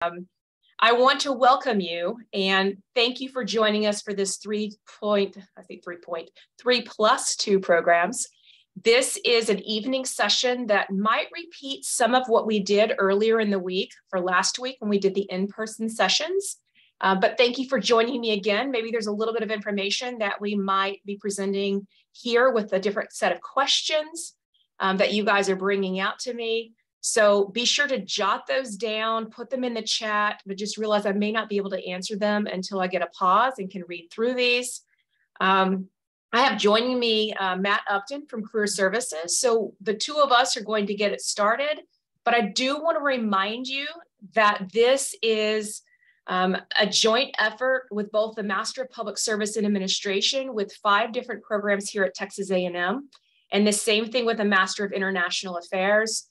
I want to welcome you and thank you for joining us for this 3 plus 2 programs. This is an evening session that might repeat some of what we did earlier in the week for last week when we did the in-person sessions. But thank you for joining me again. Maybe there's a little bit of information that we might be presenting here with a different set of questions that you guys are bringing out to me. So be sure to jot those down, put them in the chat, but just realize I may not be able to answer them until I get a pause and can read through these. I have joining me Matt Upton from Career Services. So the two of us are going to get it started, but I do want to remind you that this is a joint effort with both the Master of Public Service and Administration with 5 different programs here at Texas A&M, and the same thing with the Master of International Affairs.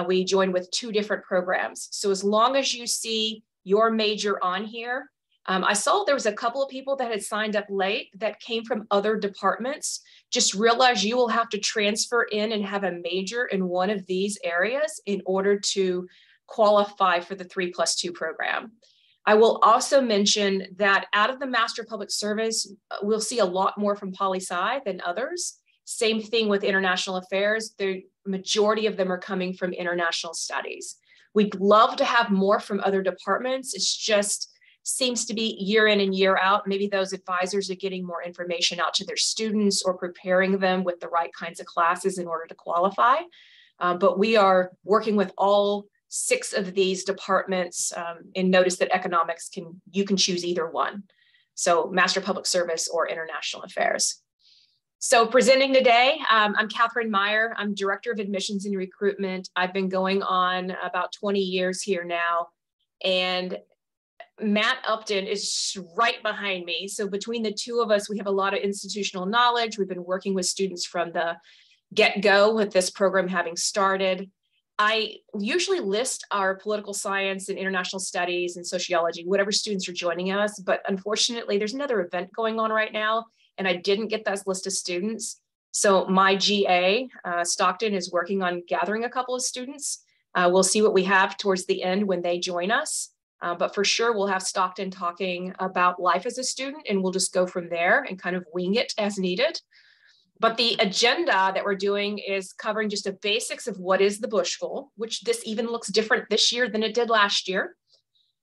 We joined with 2 different programs. So as long as you see your major on here, I saw there was a couple of people that had signed up late that came from other departments. Just realize you will have to transfer in and have a major in one of these areas in order to qualify for the 3+2 program. I will also mention that out of the Master of Public Service, we'll see a lot more from poli-sci than others. Same thing with international affairs. The majority of them are coming from international studies. We'd love to have more from other departments. It's just seems to be year in and year out. Maybe those advisors are getting more information out to their students or preparing them with the right kinds of classes in order to qualify. But we are working with all 6 of these departments, and notice that economics you can choose either one. So Master of Public Service or International Affairs. So presenting today, I'm Catherine Meyer. I'm Director of Admissions and Recruitment. I've been going on about 20 years here now. And Matt Upton is right behind me. So between the two of us, we have a lot of institutional knowledge. We've been working with students from the get-go with this program having started. I usually list our political science and international studies and sociology, whatever students are joining us, but unfortunately there's another event going on right now and I didn't get that list of students. So my GA, Stockton, is working on gathering a couple of students. We'll see what we have towards the end when they join us, but for sure we'll have Stockton talking about life as a student and we'll just go from there and kind of wing it as needed. But the agenda that we're doing is covering just the basics of what is the Bush School, which this even looks different this year than it did last year.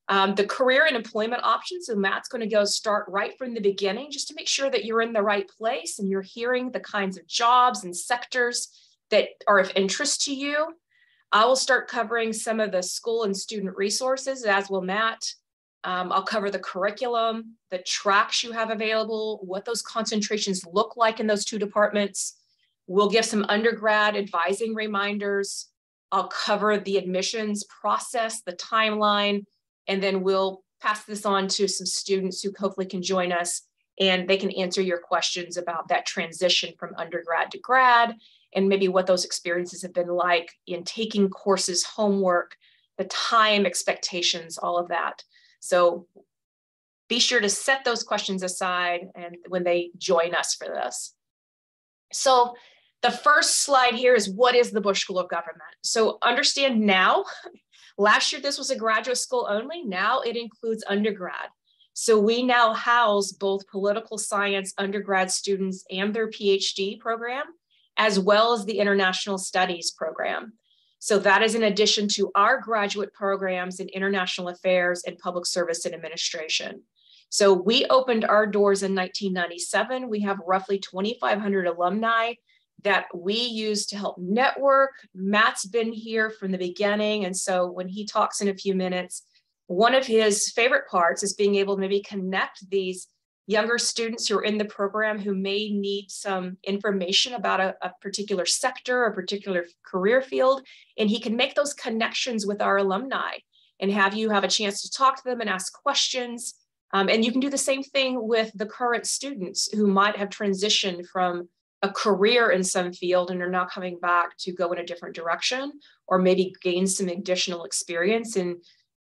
The career and employment options, so Matt's going to start right from the beginning just to make sure that you're in the right place and you're hearing the kinds of jobs and sectors that are of interest to you. I will start covering some of the school and student resources, as will Matt. I'll cover the curriculum, the tracks you have available, what those concentrations look like in those 2 departments. We'll give some undergrad advising reminders. I'll cover the admissions process, the timeline, and then we'll pass this on to some students who hopefully can join us and they can answer your questions about that transition from undergrad to grad and maybe what those experiences have been like in taking courses, homework, the time expectations, all of that. So be sure to set those questions aside and when they join us for this. So the first slide here is what is the Bush School of Government? So understand now, last year this was a graduate school only, now it includes undergrad. So we now house both political science undergrad students and their PhD program, as well as the international studies program. So that is in addition to our graduate programs in international affairs and public service and administration. So we opened our doors in 1997. We have roughly 2,500 alumni that we use to help network. Matt's been here from the beginning. And so when he talks in a few minutes, one of his favorite parts is being able to maybe connect these younger students who are in the program who may need some information about a particular sector, a particular career field, and he can make those connections with our alumni and have you have a chance to talk to them and ask questions. And you can do the same thing with the current students who might have transitioned from a career in some field and are now coming back to go in a different direction, or maybe gain some additional experience and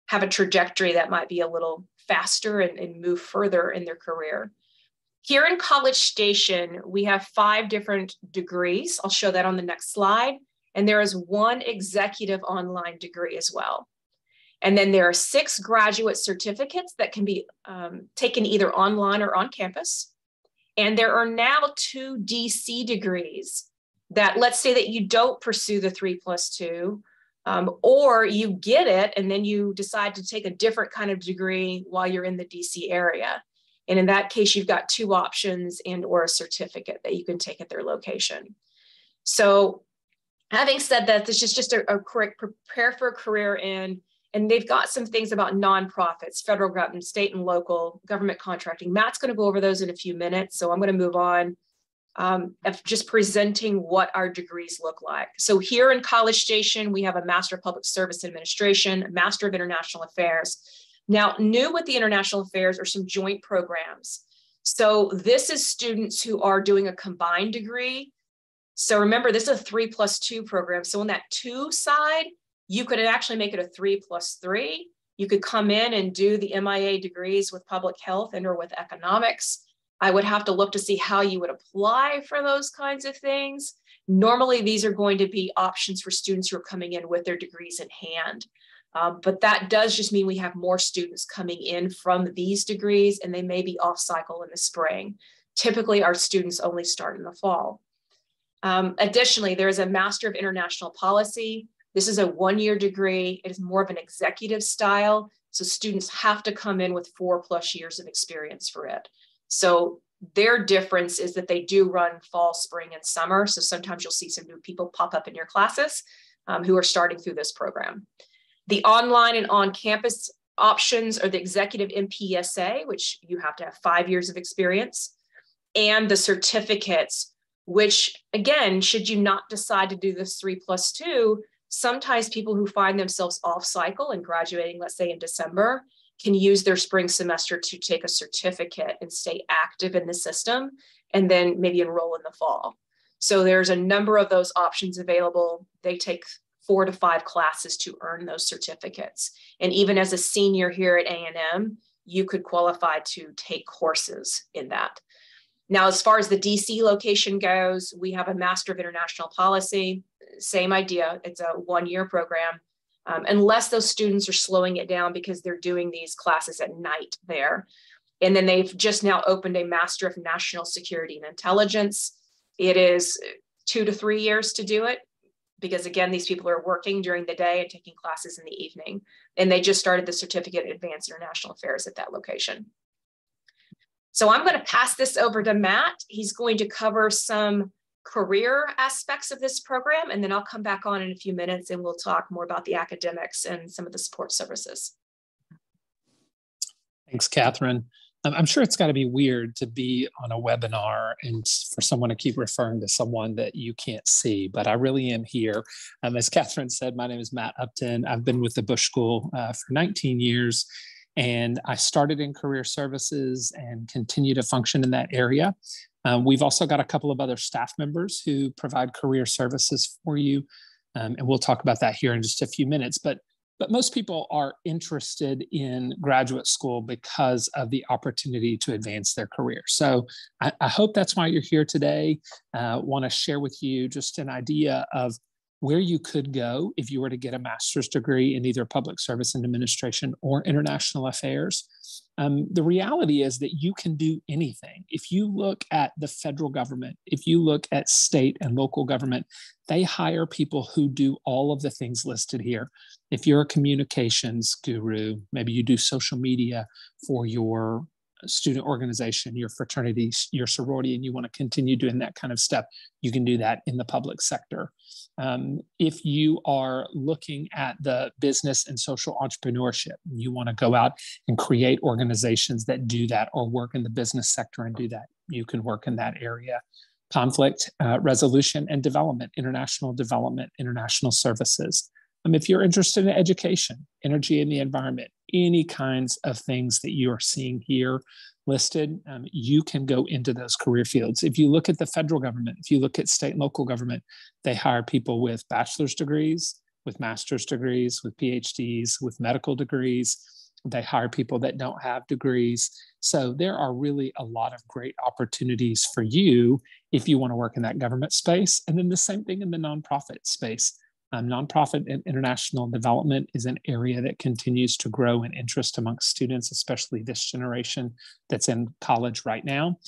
have a trajectory that might be a little faster and move further in their career. Here in College Station, we have 5 different degrees. I'll show that on the next slide. And there is 1 executive online degree as well. And then there are 6 graduate certificates that can be taken either online or on campus. And there are now 2 DC degrees that, let's say that you don't pursue the 3+2, or you get it and then you decide to take a different kind of degree while you're in the DC area. And in that case, you've got 2 options and or a certificate that you can take at their location. So having said that, this is just a quick prepare for a career in, and they've got some things about nonprofits, federal government, state and local government contracting. Matt's going to go over those in a few minutes. So I'm going to move on of just presenting what our degrees look like. So here in College Station, we have a Master of Public Service Administration, a Master of International Affairs. Now, new with the International Affairs are some joint programs. So this is students who are doing a combined degree. So remember, this is a 3+2 program. So on that 2 side, you could actually make it a 3+3. You could come in and do the MIA degrees with public health and or with economics. I would have to look to see how you would apply for those kinds of things. Normally, these are going to be options for students who are coming in with their degrees in hand. But that does just mean we have more students coming in from these degrees, and they may be off cycle in the spring. Typically, our students only start in the fall. Additionally, there is a Master of International Policy. This is a 1-year degree. It is more of an executive style. So students have to come in with 4+ years of experience for it. So their difference is that they do run fall, spring, and summer. So sometimes you'll see some new people pop up in your classes who are starting through this program. The online and on-campus options are the Executive MPSA, which you have to have 5 years of experience, and the certificates, which again, should you not decide to do this 3+2, sometimes people who find themselves off cycle and graduating, let's say in December, can use their spring semester to take a certificate and stay active in the system, and then maybe enroll in the fall. So there's a number of those options available. They take 4 to 5 classes to earn those certificates. And even as a senior here at A&M, you could qualify to take courses in that. Now, as far as the DC location goes, we have a Master of International Policy, same idea. It's a 1-year program, unless those students are slowing it down because they're doing these classes at night there. And then they've just now opened a Master of National Security and Intelligence. It is 2 to 3 years to do it, because again, these people are working during the day and taking classes in the evening. And they just started the Certificate in Advanced International Affairs at that location. So I'm going to pass this over to Matt. He's going to cover some career aspects of this program, and then I'll come back on in a few minutes and we'll talk more about the academics and some of the support services. Thanks, Catherine. I'm sure it's got to be weird to be on a webinar and for someone to keep referring to someone that you can't see, but I really am here. As Catherine said, my name is Matt Upton. I've been with the Bush School for 19 years, and I started in career services and continue to function in that area. We've also got a couple of other staff members who provide career services for you, and we'll talk about that here in just a few minutes. But most people are interested in graduate school because of the opportunity to advance their career. So I hope that's why you're here today. Want to share with you just an idea of where you could go if you were to get a master's degree in either public service and administration or international affairs. The reality is that you can do anything. If you look at the federal government, if you look at state and local government, they hire people who do all of the things listed here. If you're a communications guru, maybe you do social media for your student organization, your fraternity, your sorority, and you want to continue doing that kind of stuff, you can do that in the public sector. If you are looking at the business and social entrepreneurship, you want to go out and create organizations that do that, or work in the business sector and do that, you can work in that area. Conflict resolution and development, international services. If you're interested in education, energy and the environment, any kinds of things that you are seeing here listed, you can go into those career fields. If you look at the federal government, if you look at state and local government, they hire people with bachelor's degrees, with master's degrees, with PhDs, with medical degrees. They hire people that don't have degrees. So there are really a lot of great opportunities for you if you want to work in that government space. And then the same thing in the nonprofit space. Nonprofit and international development is an area that continues to grow in interest amongst students, especially this generation that's in college right now.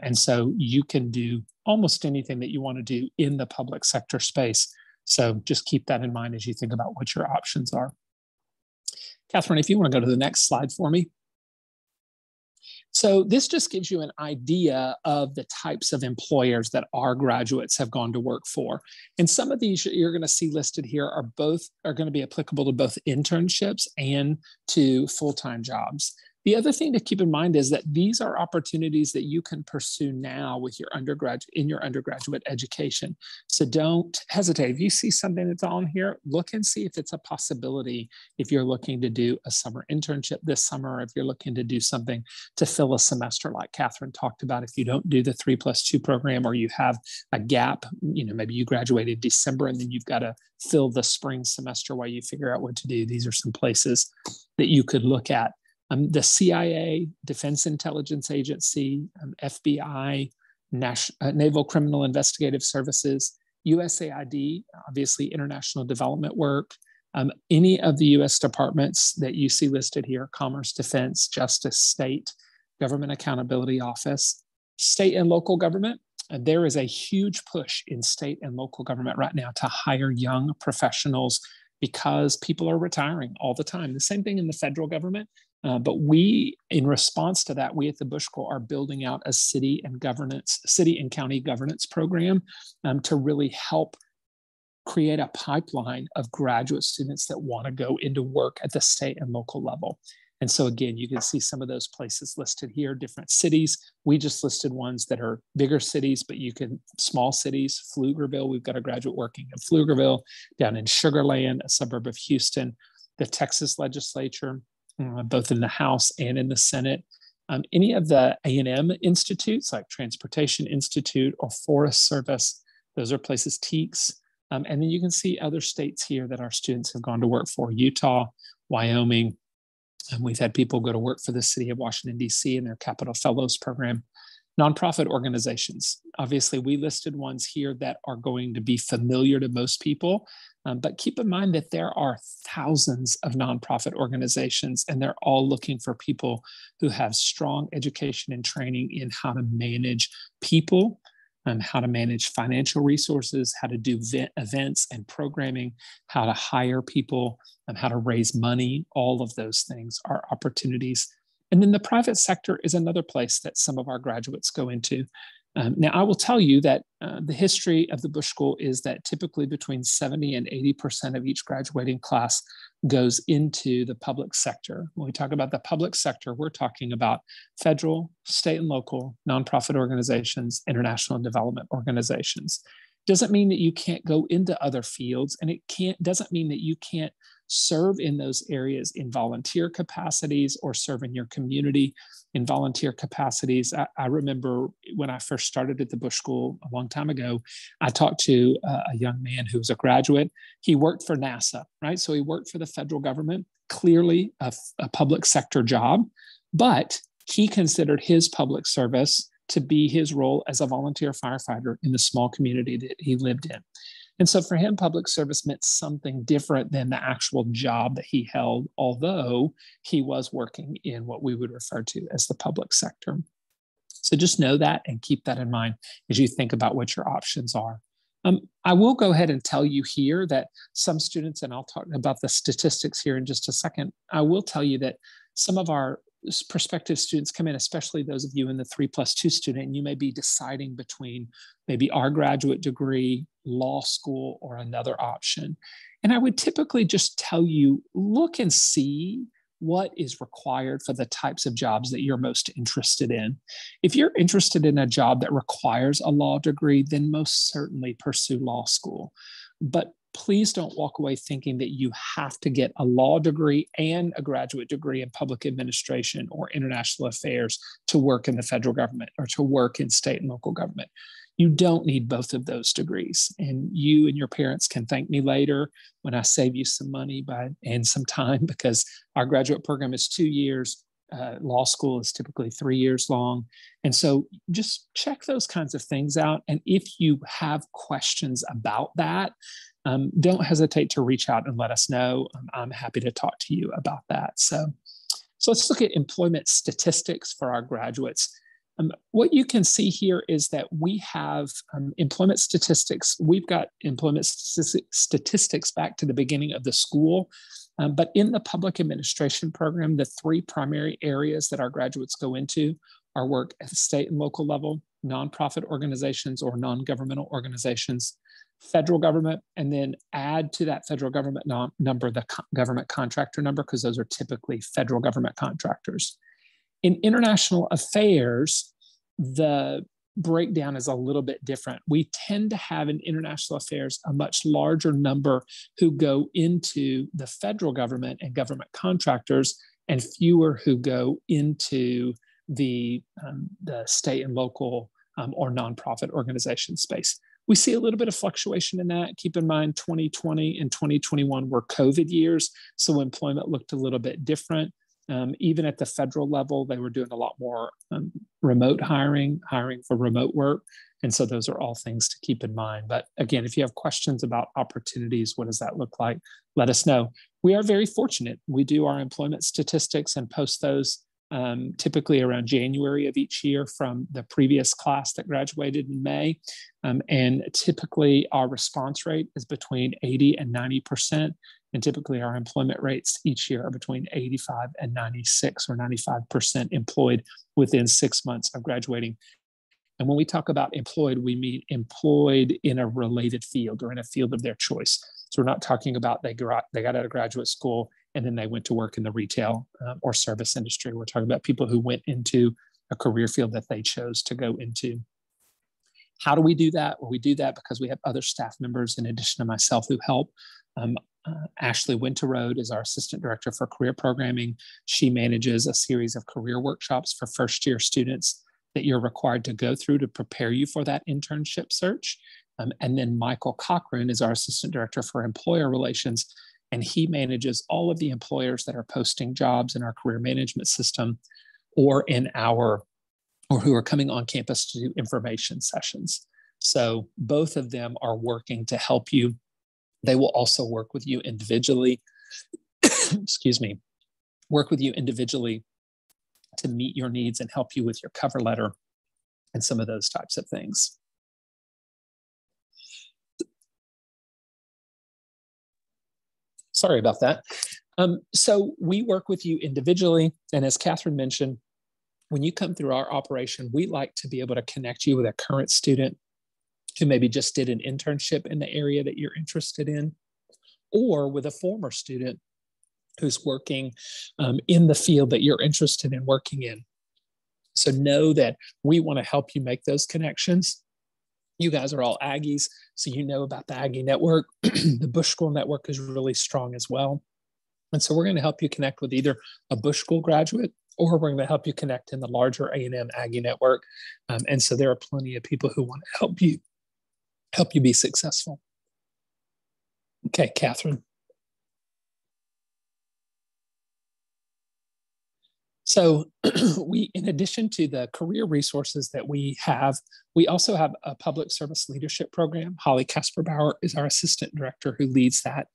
And so you can do almost anything that you want to do in the public sector space. So just keep that in mind as you think about what your options are. Catherine, if you want to go to the next slide for me. So this just gives you an idea of the types of employers that our graduates have gone to work for. And some of these you're going to see listed here are going to be applicable to both internships and to full-time jobs. The other thing to keep in mind is that these are opportunities that you can pursue now with your undergraduate education. So don't hesitate. If you see something that's on here, look and see if it's a possibility if you're looking to do a summer internship this summer, or if you're looking to do something to fill a semester like Catherine talked about. If you don't do the 3+2 program, or you have a gap, maybe you graduated December and then you've got to fill the spring semester while you figure out what to do. These are some places that you could look at. The CIA, Defense Intelligence Agency, FBI, Naval Criminal Investigative Services, USAID, obviously international development work, any of the US departments that you see listed here, Commerce, Defense, Justice, State, Government Accountability Office, state and local government. There is a huge push in state and local government right now to hire young professionals because people are retiring all the time. The same thing in the federal government. But we, in response to that, we at the Bush School are building out a city and county governance program to really help create a pipeline of graduate students that want to go into work at the state and local level. And so again, you can see some of those places listed here, different cities. We just listed ones that are bigger cities, but small cities, Pflugerville, we've got a graduate working in Pflugerville, down in Sugar Land, a suburb of Houston, the Texas legislature, both in the House and in the Senate. Any of the A&M institutes like Transportation Institute or Forest Service, those are places, TEKS. And then you can see other states here that our students have gone to work for, Utah, Wyoming. And we've had people go to work for the city of Washington, D.C. in their Capital Fellows program. Nonprofit organizations. Obviously, we listed ones here that are going to be familiar to most people, but keep in mind that there are thousands of nonprofit organizations, and they're all looking for people who have strong education and training in how to manage people, how to manage financial resources, how to do events and programming, how to hire people, and how to raise money. All of those things are opportunities. And then the private sector is another place that some of our graduates go into. Now, I will tell you that the history of the Bush School is that typically between 70 and 80% of each graduating class goes into the public sector. When we talk about the public sector, we're talking about federal, state and local, nonprofit organizations, international development organizations. Doesn't mean that you can't go into other fields, and doesn't mean that you can't serve in those areas in volunteer capacities or serve in your community in volunteer capacities. I remember when I first started at the Bush School a long time ago, I talked to a young man who was a graduate. He worked for NASA, right? So he worked for the federal government, clearly a public sector job, but he considered his public service to be his role as a volunteer firefighter in the small community that he lived in. And so for him, public service meant something different than the actual job that he held, although he was working in what we would refer to as the public sector. So just know that and keep that in mind as you think about what your options are. I will go ahead and tell you here that some students, and I'll talk about the statistics here in just a second, I will tell you that some of our prospective students come in, especially those of you in the 3+2 student, and you may be deciding between maybe our graduate degree, law school, or another option. And I would typically just tell you, look and see what is required for the types of jobs that you're most interested in. If you're interested in a job that requires a law degree, then most certainly pursue law school. But please don't walk away thinking that you have to get a law degree and a graduate degree in public administration or international affairs to work in the federal government or to work in state and local government. You don't need both of those degrees. And you and your parents can thank me later when I save you some money and some time, because our graduate program is 2 years. Law school is typically 3 years long. And so just check those kinds of things out. And if you have questions about that, don't hesitate to reach out and let us know. I'm happy to talk to you about that. So let's look at employment statistics for our graduates. What you can see here is that we have employment statistics. We've got employment statistics back to the beginning of the school. But in the public administration program, the three primary areas that our graduates go into are work at the state and local level, nonprofit organizations or non-governmental organizations, federal government, and then add to that federal government number the government contractor number, because those are typically federal government contractors. In international affairs, the breakdown is a little bit different. We tend to have in international affairs a much larger number who go into the federal government and government contractors, and fewer who go into the state and local or nonprofit organization space. We see a little bit of fluctuation in that. Keep in mind, 2020 and 2021 were COVID years, so employment looked a little bit different. Even at the federal level, they were doing a lot more remote hiring for remote work. And so those are all things to keep in mind. But again, if you have questions about opportunities, what does that look like? Let us know. We are very fortunate. We do our employment statistics and post those typically around January of each year from the previous class that graduated in May. And typically our response rate is between 80 and 90%. And typically our employment rates each year are between 85 and 96 or 95% employed within 6 months of graduating. And when we talk about employed, we mean employed in a related field or in a field of their choice. So we're not talking about they got out of graduate school and then they went to work in the retail or service industry. We're talking about people who went into a career field that they chose to go into. How do we do that? Well, we do that because we have other staff members in addition to myself who help. Ashley Winterrode is our Assistant Director for Career Programming. She manages a series of career workshops for first-year students that you're required to go through to prepare you for that internship search. And then Michael Cochran is our Assistant Director for Employer Relations, and he manages all of the employers that are posting jobs in our career management system or who are coming on campus to do information sessions. So both of them are working to help you. They will also work with you individually, work with you individually to meet your needs and help you with your cover letter and some of those types of things. Sorry about that. So we work with you individually. And as Catherine mentioned, when you come through our operation, we like to be able to connect you with a current student who maybe just did an internship in the area that you're interested in, or with a former student who's working in the field that you're interested in working in. So know that we want to help you make those connections. You guys are all Aggies, so you know about the Aggie Network. The Bush School Network is really strong as well. And so we're going to help you connect with either a Bush School graduate, or we're going to help you connect in the larger A&M Aggie Network. And so there are plenty of people who want to help you be successful. Okay, Catherine. So in addition to the career resources that we have, we also have a public service leadership program. Holly Kasperbauer is our assistant director who leads that.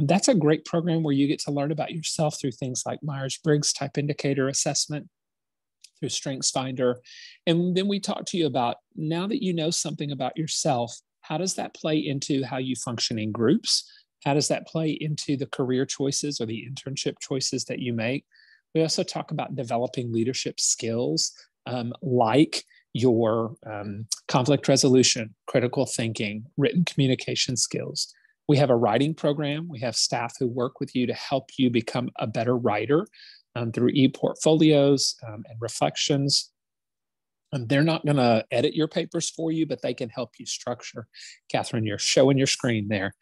That's a great program where you get to learn about yourself through things like Myers-Briggs type indicator assessment, through StrengthsFinder. And then we talk to you about, now that you know something about yourself, how does that play into how you function in groups? How does that play into the career choices or the internship choices that you make? We also talk about developing leadership skills like your conflict resolution, critical thinking, written communication skills. We have a writing program. We have staff who work with you to help you become a better writer through e-portfolios and reflections. They're not going to edit your papers for you, but they can help you structure. Catherine, you're showing your screen there.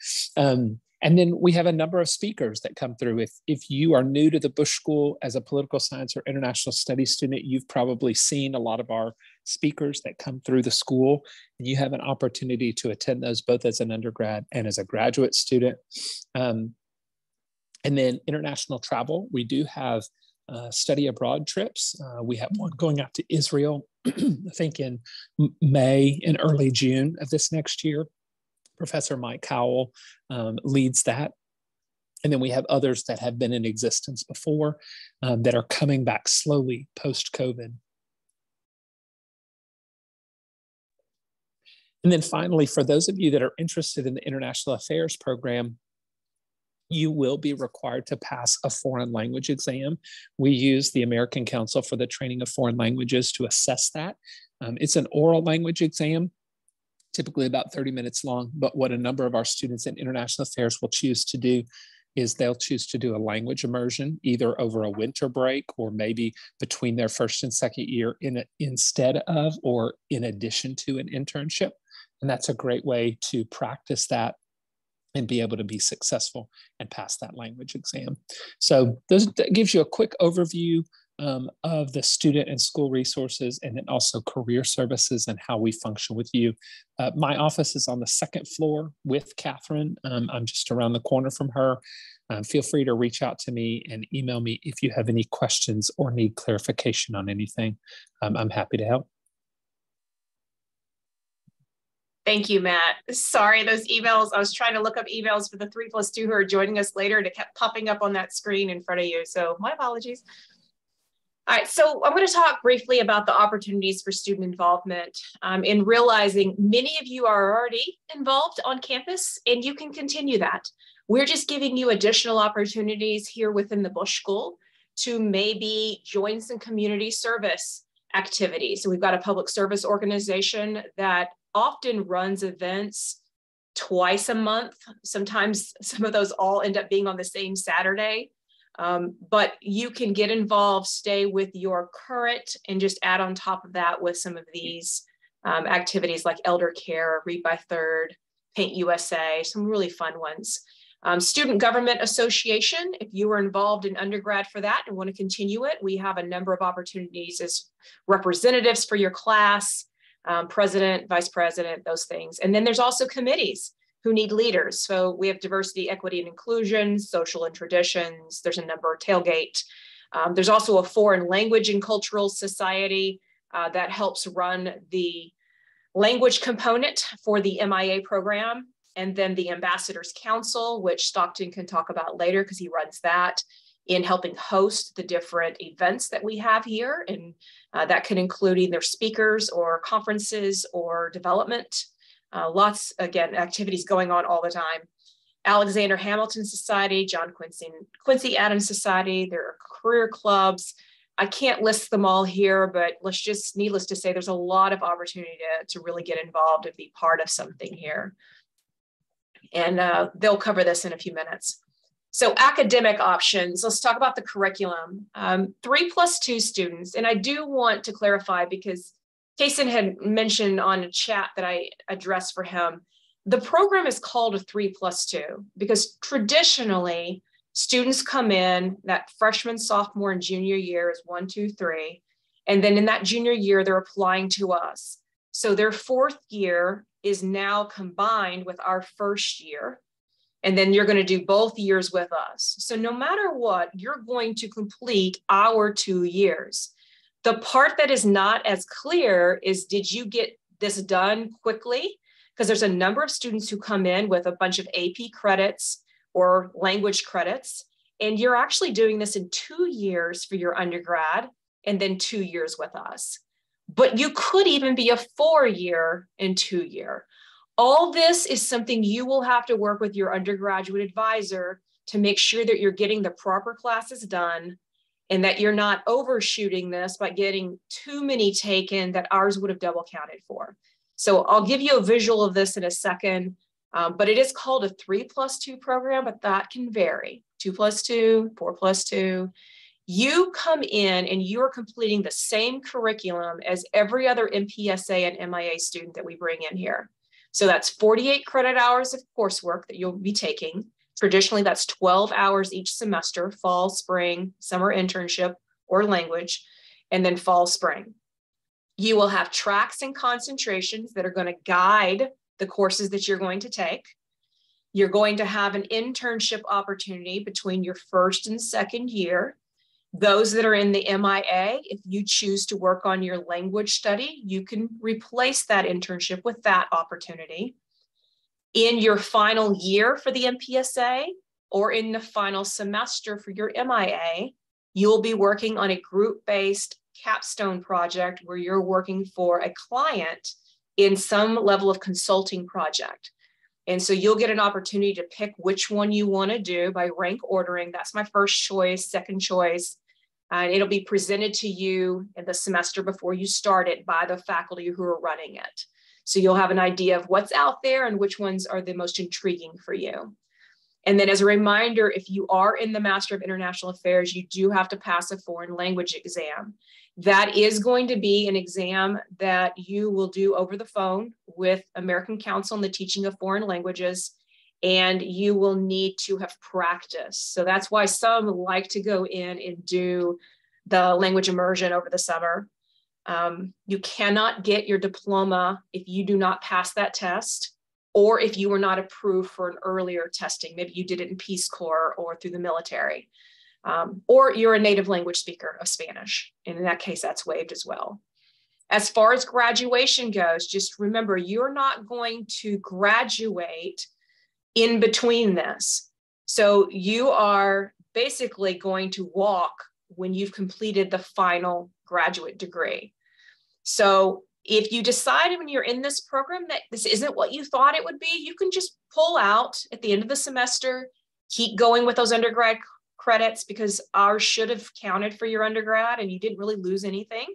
And then we have a number of speakers that come through. If you are new to the Bush School as a political science or international studies student, you've probably seen a lot of our speakers that come through the school, and you have an opportunity to attend those both as an undergrad and as a graduate student. And then international travel, we do have study abroad trips. We have one going out to Israel, I think in May and early June of this next year. Professor Mike Howell leads that. And then we have others that have been in existence before that are coming back slowly post-COVID. And then finally, for those of you that are interested in the International Affairs program, you will be required to pass a foreign language exam. We use the American Council for the Training of Foreign Languages to assess that. It's an oral language exam, typically about 30 minutes long, but what a number of our students in International Affairs will choose to do is they'll choose to do a language immersion, either over a winter break or maybe between their first and second year instead of or in addition to an internship. And that's a great way to practice that and be able to be successful and pass that language exam. So that gives you a quick overview of the student and school resources, and then also career services and how we function with you. My office is on the second floor with Catherine. I'm just around the corner from her. Feel free to reach out to me and email me if you have any questions or need clarification on anything. I'm happy to help. Thank you, Matt. Sorry, those emails, I was trying to look up emails for the 3+2 who are joining us later, and it kept popping up on that screen in front of you. So my apologies. All right, so I'm going to talk briefly about the opportunities for student involvement in realizing many of you are already involved on campus and you can continue that. We're just giving you additional opportunities here within the Bush School to maybe join some community service activities. So we've got a public service organization that often runs events twice a month. Sometimes some of those all end up being on the same Saturday. But you can get involved, stay with your current, and just add on top of that with some of these activities like Elder Care, Read by Third, Paint USA, some really fun ones. Student Government Association, if you were involved in undergrad for that and want to continue it, we have a number of opportunities as representatives for your class, president, vice president, those things. And then there's also committees who need leaders. So we have diversity, equity, and inclusion, social and traditions. There's a number of tailgate. There's also a foreign language and cultural society that helps run the language component for the MIA program. And then the Ambassadors Council, which Stockton can talk about later because he runs that, in helping host the different events that we have here. And that can include either speakers or conferences or development. Lots, again, activities going on all the time. Alexander Hamilton Society, John Quincy Adams Society, there are career clubs. I can't list them all here, but needless to say, there's a lot of opportunity to really get involved and be part of something here. And they'll cover this in a few minutes. So academic options, let's talk about the curriculum. 3+2 students, and I do want to clarify because Kason had mentioned on a chat that I addressed for him, the program is called a 3+2 because traditionally students come in that freshman, sophomore, and junior year is 1, 2, 3. And then in that junior year, they're applying to us. So their fourth year is now combined with our first year. And then you're going to do both years with us. So no matter what, you're going to complete our 2 years. The part that is not as clear is, did you get this done quickly? Because there's a number of students who come in with a bunch of AP credits or language credits, and you're actually doing this in 2 years for your undergrad and then 2 years with us. But you could even be a 4-year and 2-year. All this is something you will have to work with your undergraduate advisor to make sure that you're getting the proper classes done and that you're not overshooting this by getting too many taken that ours would have double counted for. So I'll give you a visual of this in a second, but it is called a 3+2 program, but that can vary. 2+2, 4+2. You come in and you're completing the same curriculum as every other MPSA and MIA student that we bring in here. So that's 48 credit hours of coursework that you'll be taking. Traditionally, that's 12 hours each semester, fall, spring, summer internship, or language, and then fall, spring. You will have tracks and concentrations that are going to guide the courses that you're going to take. You're going to have an internship opportunity between your first and second year. Those that are in the MIA, if you choose to work on your language study, you can replace that internship with that opportunity. In your final year for the MPSA or in the final semester for your MIA, you'll be working on a group-based capstone project where you're working for a client in some level of consulting project. And so you'll get an opportunity to pick which one you want to do by rank ordering. That's my first choice, second choice. And it'll be presented to you in the semester before you start it by the faculty who are running it. So you'll have an idea of what's out there and which ones are the most intriguing for you. And then as a reminder, if you are in the Master of International Affairs, you do have to pass a foreign language exam. That is going to be an exam that you will do over the phone with American Council on the Teaching of Foreign Languages, and you will need to have practiced. So that's why some like to go in and do the language immersion over the summer. You cannot get your diploma if you do not pass that test, or if you were not approved for an earlier testing. Maybe you did it in Peace Corps or through the military. Or you're a native language speaker of Spanish. And in that case, that's waived as well. As far as graduation goes, just remember, you're not going to graduate in between this. So you are basically going to walk when you've completed the final graduate degree. So if you decide when you're in this program that this isn't what you thought it would be, you can just pull out at the end of the semester, keep going with those undergrad credits, because ours should have counted for your undergrad and you didn't really lose anything.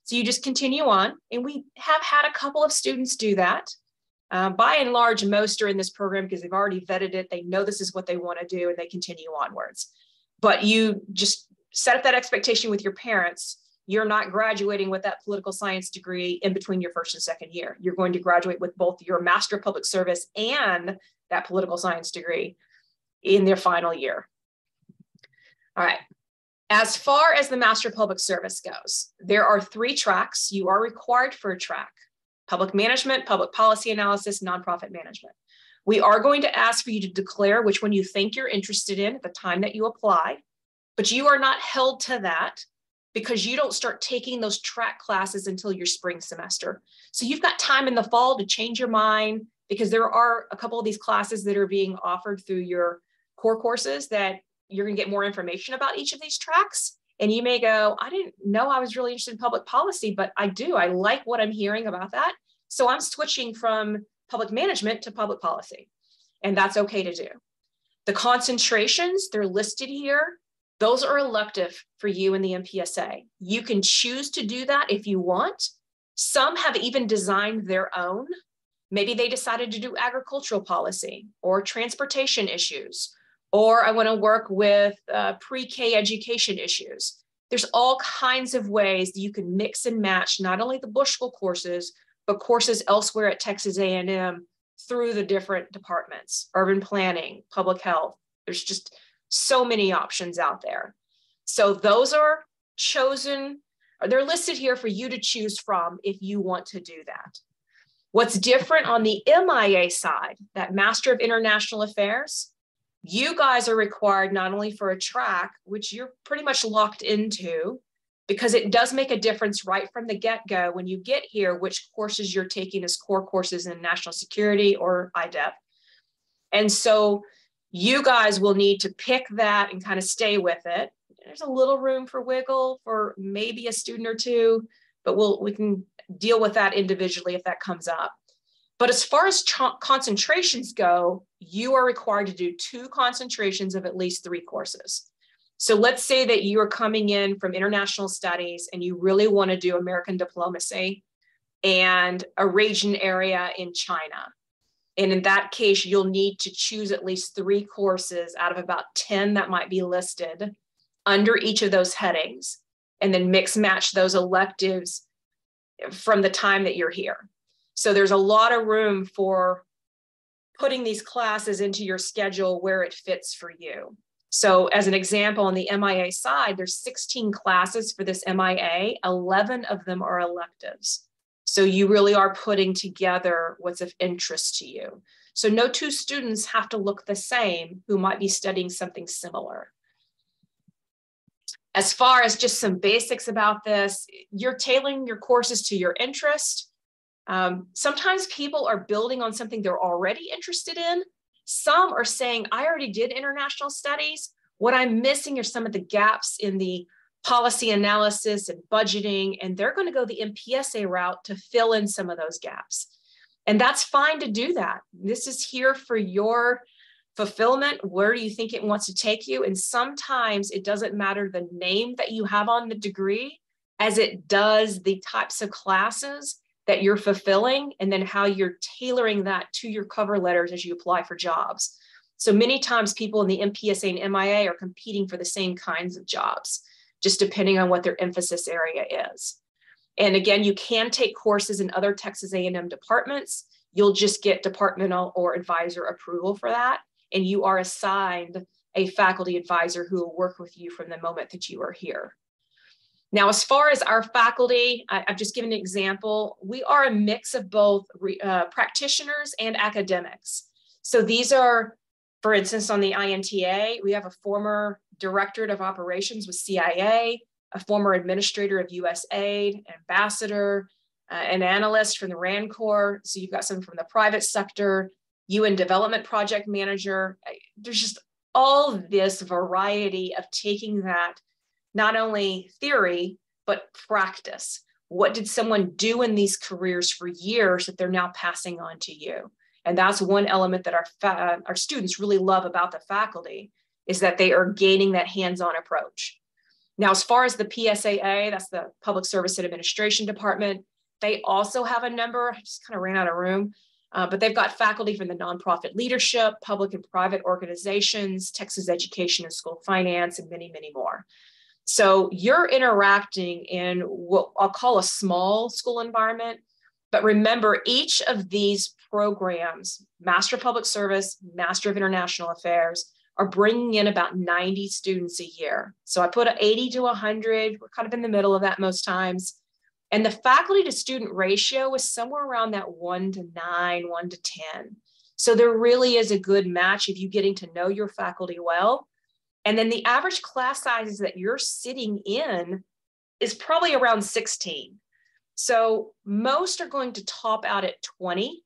So you just continue on. And we have had a couple of students do that. By and large, most are in this program because they've already vetted it. They know this is what they want to do and they continue onwards. But you just set up that expectation with your parents. You're not graduating with that political science degree in between your first and second year. You're going to graduate with both your Master of Public Service and that political science degree in their final year. All right. As far as the Master of Public Service goes, there are 3 tracks. You are required for a track: public management, public policy analysis, nonprofit management. We are going to ask for you to declare which one you think you're interested in at the time that you apply, but you are not held to that because you don't start taking those track classes until your spring semester. So you've got time in the fall to change your mind, because there are a couple of these classes that are being offered through your core courses that you're going to get more information about each of these tracks. And you may go, I didn't know I was really interested in public policy, but I do. I like what I'm hearing about that. So I'm switching from public management to public policy. And that's okay to do. The concentrations, they're listed here. Those are elective for you in the MPSA. You can choose to do that if you want. Some have even designed their own. Maybe they decided to do agricultural policy or transportation issues, or I want to work with pre-K education issues. There's all kinds of ways that you can mix and match not only the Bushel courses, but courses elsewhere at Texas A&M through the different departments: urban planning, public health. There's just so many options out there. So those are chosen, or they're listed here for you to choose from if you want to do that. What's different on the MIA side, that Master of International Affairs, you guys are required not only for a track, which you're pretty much locked into, because it does make a difference right from the get-go when you get here, which courses you're taking as core courses in national security or IDEP. And so you guys will need to pick that and kind of stay with it. There's a little room for wiggle for maybe a student or two, but we can deal with that individually if that comes up. But as far as concentrations go, you are required to do 2 concentrations of at least 3 courses. So let's say that you are coming in from international studies and you really want to do American diplomacy and a region area in China. And in that case, you'll need to choose at least 3 courses out of about 10 that might be listed under each of those headings, and then mix match those electives from the time that you're here. So there's a lot of room for putting these classes into your schedule where it fits for you. So as an example, on the MIA side, there's 16 classes for this MIA, 11 of them are electives. So you really are putting together what's of interest to you. So no 2 students have to look the same who might be studying something similar. As far as just some basics about this, you're tailoring your courses to your interest. Sometimes people are building on something they're already interested in. Some are saying, I already did international studies. What I'm missing are some of the gaps in the policy analysis and budgeting, and they're going to go the MPSA route to fill in some of those gaps. And that's fine to do that. This is here for your fulfillment. Where do you think it wants to take you? And sometimes it doesn't matter the name that you have on the degree as it does the types of classes that you're fulfilling, and then how you're tailoring that to your cover letters as you apply for jobs. So many times people in the MPSA and MIA are competing for the same kinds of jobs, just depending on what their emphasis area is. And again, you can take courses in other Texas A&M departments. You'll just get departmental or advisor approval for that. And you are assigned a faculty advisor who will work with you from the moment that you are here. Now, as far as our faculty, I've just given an example. We are a mix of both practitioners and academics. So these are, for instance, on the INTA, we have a former directorate of operations with CIA, a former administrator of USAID, an ambassador, an analyst from the RAND Corps. So you've got some from the private sector, UN development project manager. There's just all this variety of taking that, not only theory, but practice. What did someone do in these careers for years that they're now passing on to you? And that's one element that our students really love about the faculty, is that they are gaining that hands-on approach. Now, as far as the PSAA, that's the Public Service and Administration Department, they also have a number. I just kind of ran out of room, but they've got faculty from the nonprofit leadership, public and private organizations, Texas Education and School Finance, and many, many more. So you're interacting in what I'll call a small school environment, but remember, each of these programs, Master of Public Service, Master of International Affairs, are bringing in about 90 students a year. So I put 80 to 100, we're kind of in the middle of that most times. And the faculty to student ratio is somewhere around that 1 to 9, 1 to 10. So there really is a good match of you getting to know your faculty well. And then the average class sizes that you're sitting in is probably around 16. So most are going to top out at 20.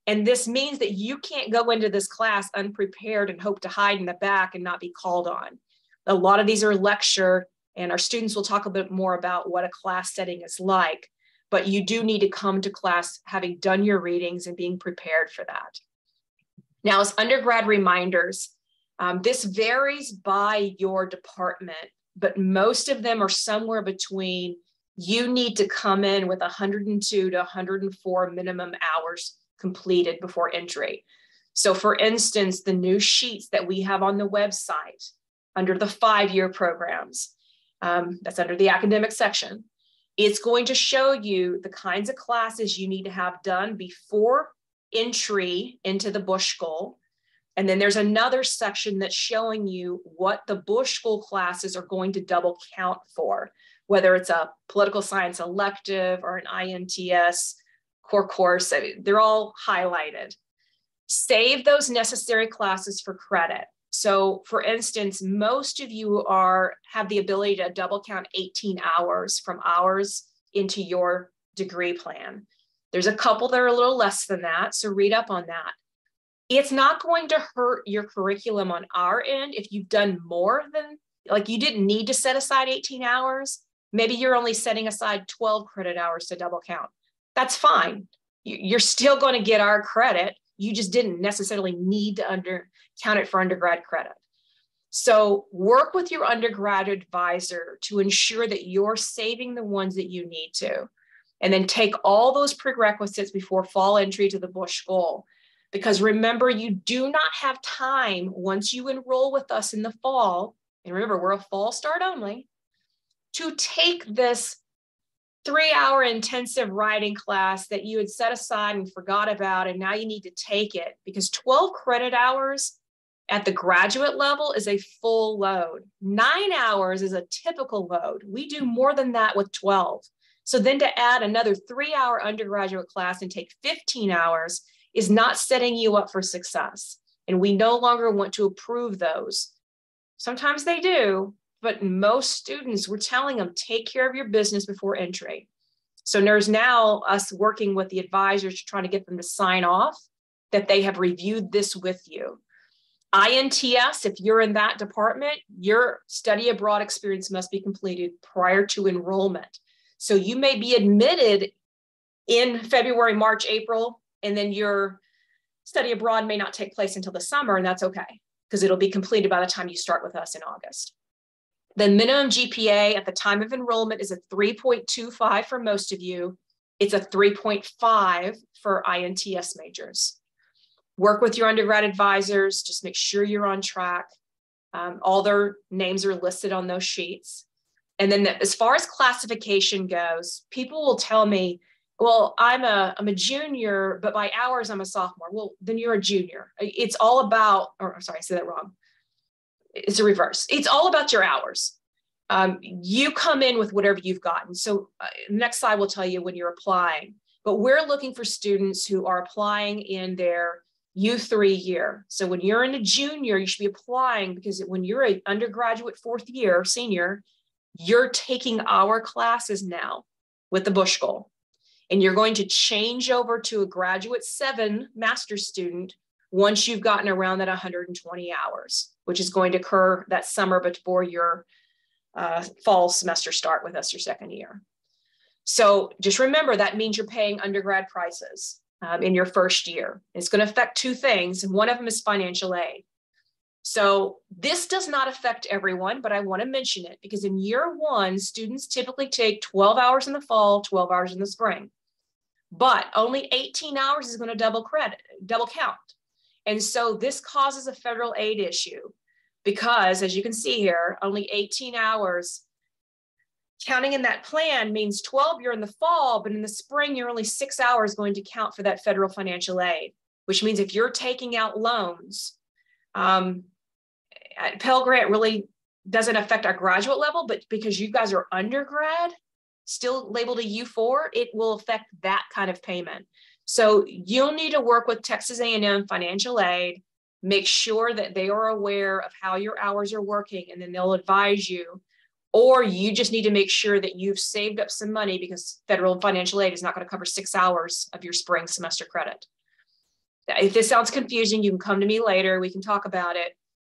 And this means that you can't go into this class unprepared and hope to hide in the back and not be called on. A lot of these are lecture, and our students will talk a bit more about what a class setting is like, but you do need to come to class having done your readings and being prepared for that. Now, as undergrad reminders, this varies by your department, but most of them are somewhere between, you need to come in with 102 to 104 minimum hours completed before entry. So for instance, the new sheets that we have on the website under the 5-year programs, that's under the academic section, it's going to show you the kinds of classes you need to have done before entry into the Bush School. And then there's another section that's showing you what the Bush School classes are going to double count for, whether it's a political science elective or an INTS core course. I mean, they're all highlighted. Save those necessary classes for credit. So for instance, most of you have the ability to double count 18 hours from hours into your degree plan. There's a couple that are a little less than that, so read up on that. It's not going to hurt your curriculum on our end if you've done more than, like, you didn't need to set aside 18 hours. Maybe you're only setting aside 12 credit hours to double count. That's fine. You're still going to get our credit. You just didn't necessarily need to count it for undergrad credit. So work with your undergrad advisor to ensure that you're saving the ones that you need to. And then take all those prerequisites before fall entry to the Bush School. Because remember, you do not have time once you enroll with us in the fall, and remember, we're a fall start only, to take this 3-hour intensive writing class that you had set aside and forgot about, and now you need to take it, because 12 credit hours at the graduate level is a full load. 9 hours is a typical load. We do more than that with 12. So then to add another 3-hour undergraduate class and take 15 hours is not setting you up for success. And we no longer want to approve those. Sometimes they do, but most students, we're telling them, take care of your business before entry. So there's now us working with the advisors trying to get them to sign off that they have reviewed this with you. INTS, if you're in that department, your study abroad experience must be completed prior to enrollment. So you may be admitted in February, March, April, and then your study abroad may not take place until the summer, and that's okay, because it'll be completed by the time you start with us in August. The minimum GPA at the time of enrollment is a 3.25 for most of you. It's a 3.5 for INTS majors. Work with your undergrad advisors, just make sure you're on track. All their names are listed on those sheets. And then as far as classification goes, people will tell me, well, I'm a junior, but by hours I'm a sophomore. Well, then you're a junior. It's all about, or sorry, I said that wrong. It's a reverse. It's all about your hours. You come in with whatever you've gotten. So next slide will tell you when you're applying, but we're looking for students who are applying in their U3 year. So when you're in a junior, you should be applying because when you're an undergraduate fourth year, senior, you're taking our classes now with the Bush Goal. And you're going to change over to a graduate 7 master's student once you've gotten around that 120 hours, which is going to occur that summer before your fall semester start with us, your second year. So just remember that means you're paying undergrad prices in your first year. It's going to affect 2 things, and one of them is financial aid. So this does not affect everyone, but I want to mention it because in year 1, students typically take 12 hours in the fall, 12 hours in the spring, but only 18 hours is going to double count. And so this causes a federal aid issue because, as you can see here, only 18 hours counting in that plan means 12 you're in the fall, but in the spring, you're only 6 hours going to count for that federal financial aid, which means if you're taking out loans, Pell Grant really doesn't affect our graduate level, but because you guys are undergrad, still labeled a U4, it will affect that kind of payment. So you'll need to work with Texas A&M Financial Aid, make sure that they are aware of how your hours are working, and then they'll advise you. Or you just need to make sure that you've saved up some money because federal financial aid is not going to cover 6 hours of your spring semester credit. If this sounds confusing, you can come to me later. We can talk about it.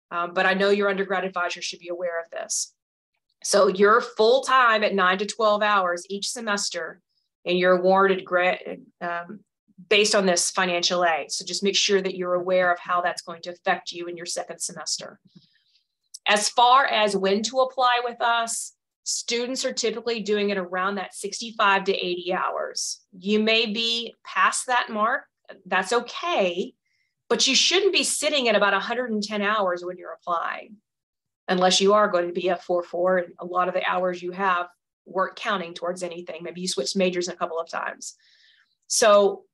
But I know your undergrad advisor should be aware of this. So you're full time at 9 to 12 hours each semester, and you're awarded based on this financial aid. So just make sure that you're aware of how that's going to affect you in your second semester. As far as when to apply with us, students are typically doing it around that 65 to 80 hours. You may be past that mark. That's okay, but you shouldn't be sitting at about 110 hours when you're applying, unless you are going to be a 4-4 and a lot of the hours you have weren't counting towards anything. Maybe you switched majors a couple of times. So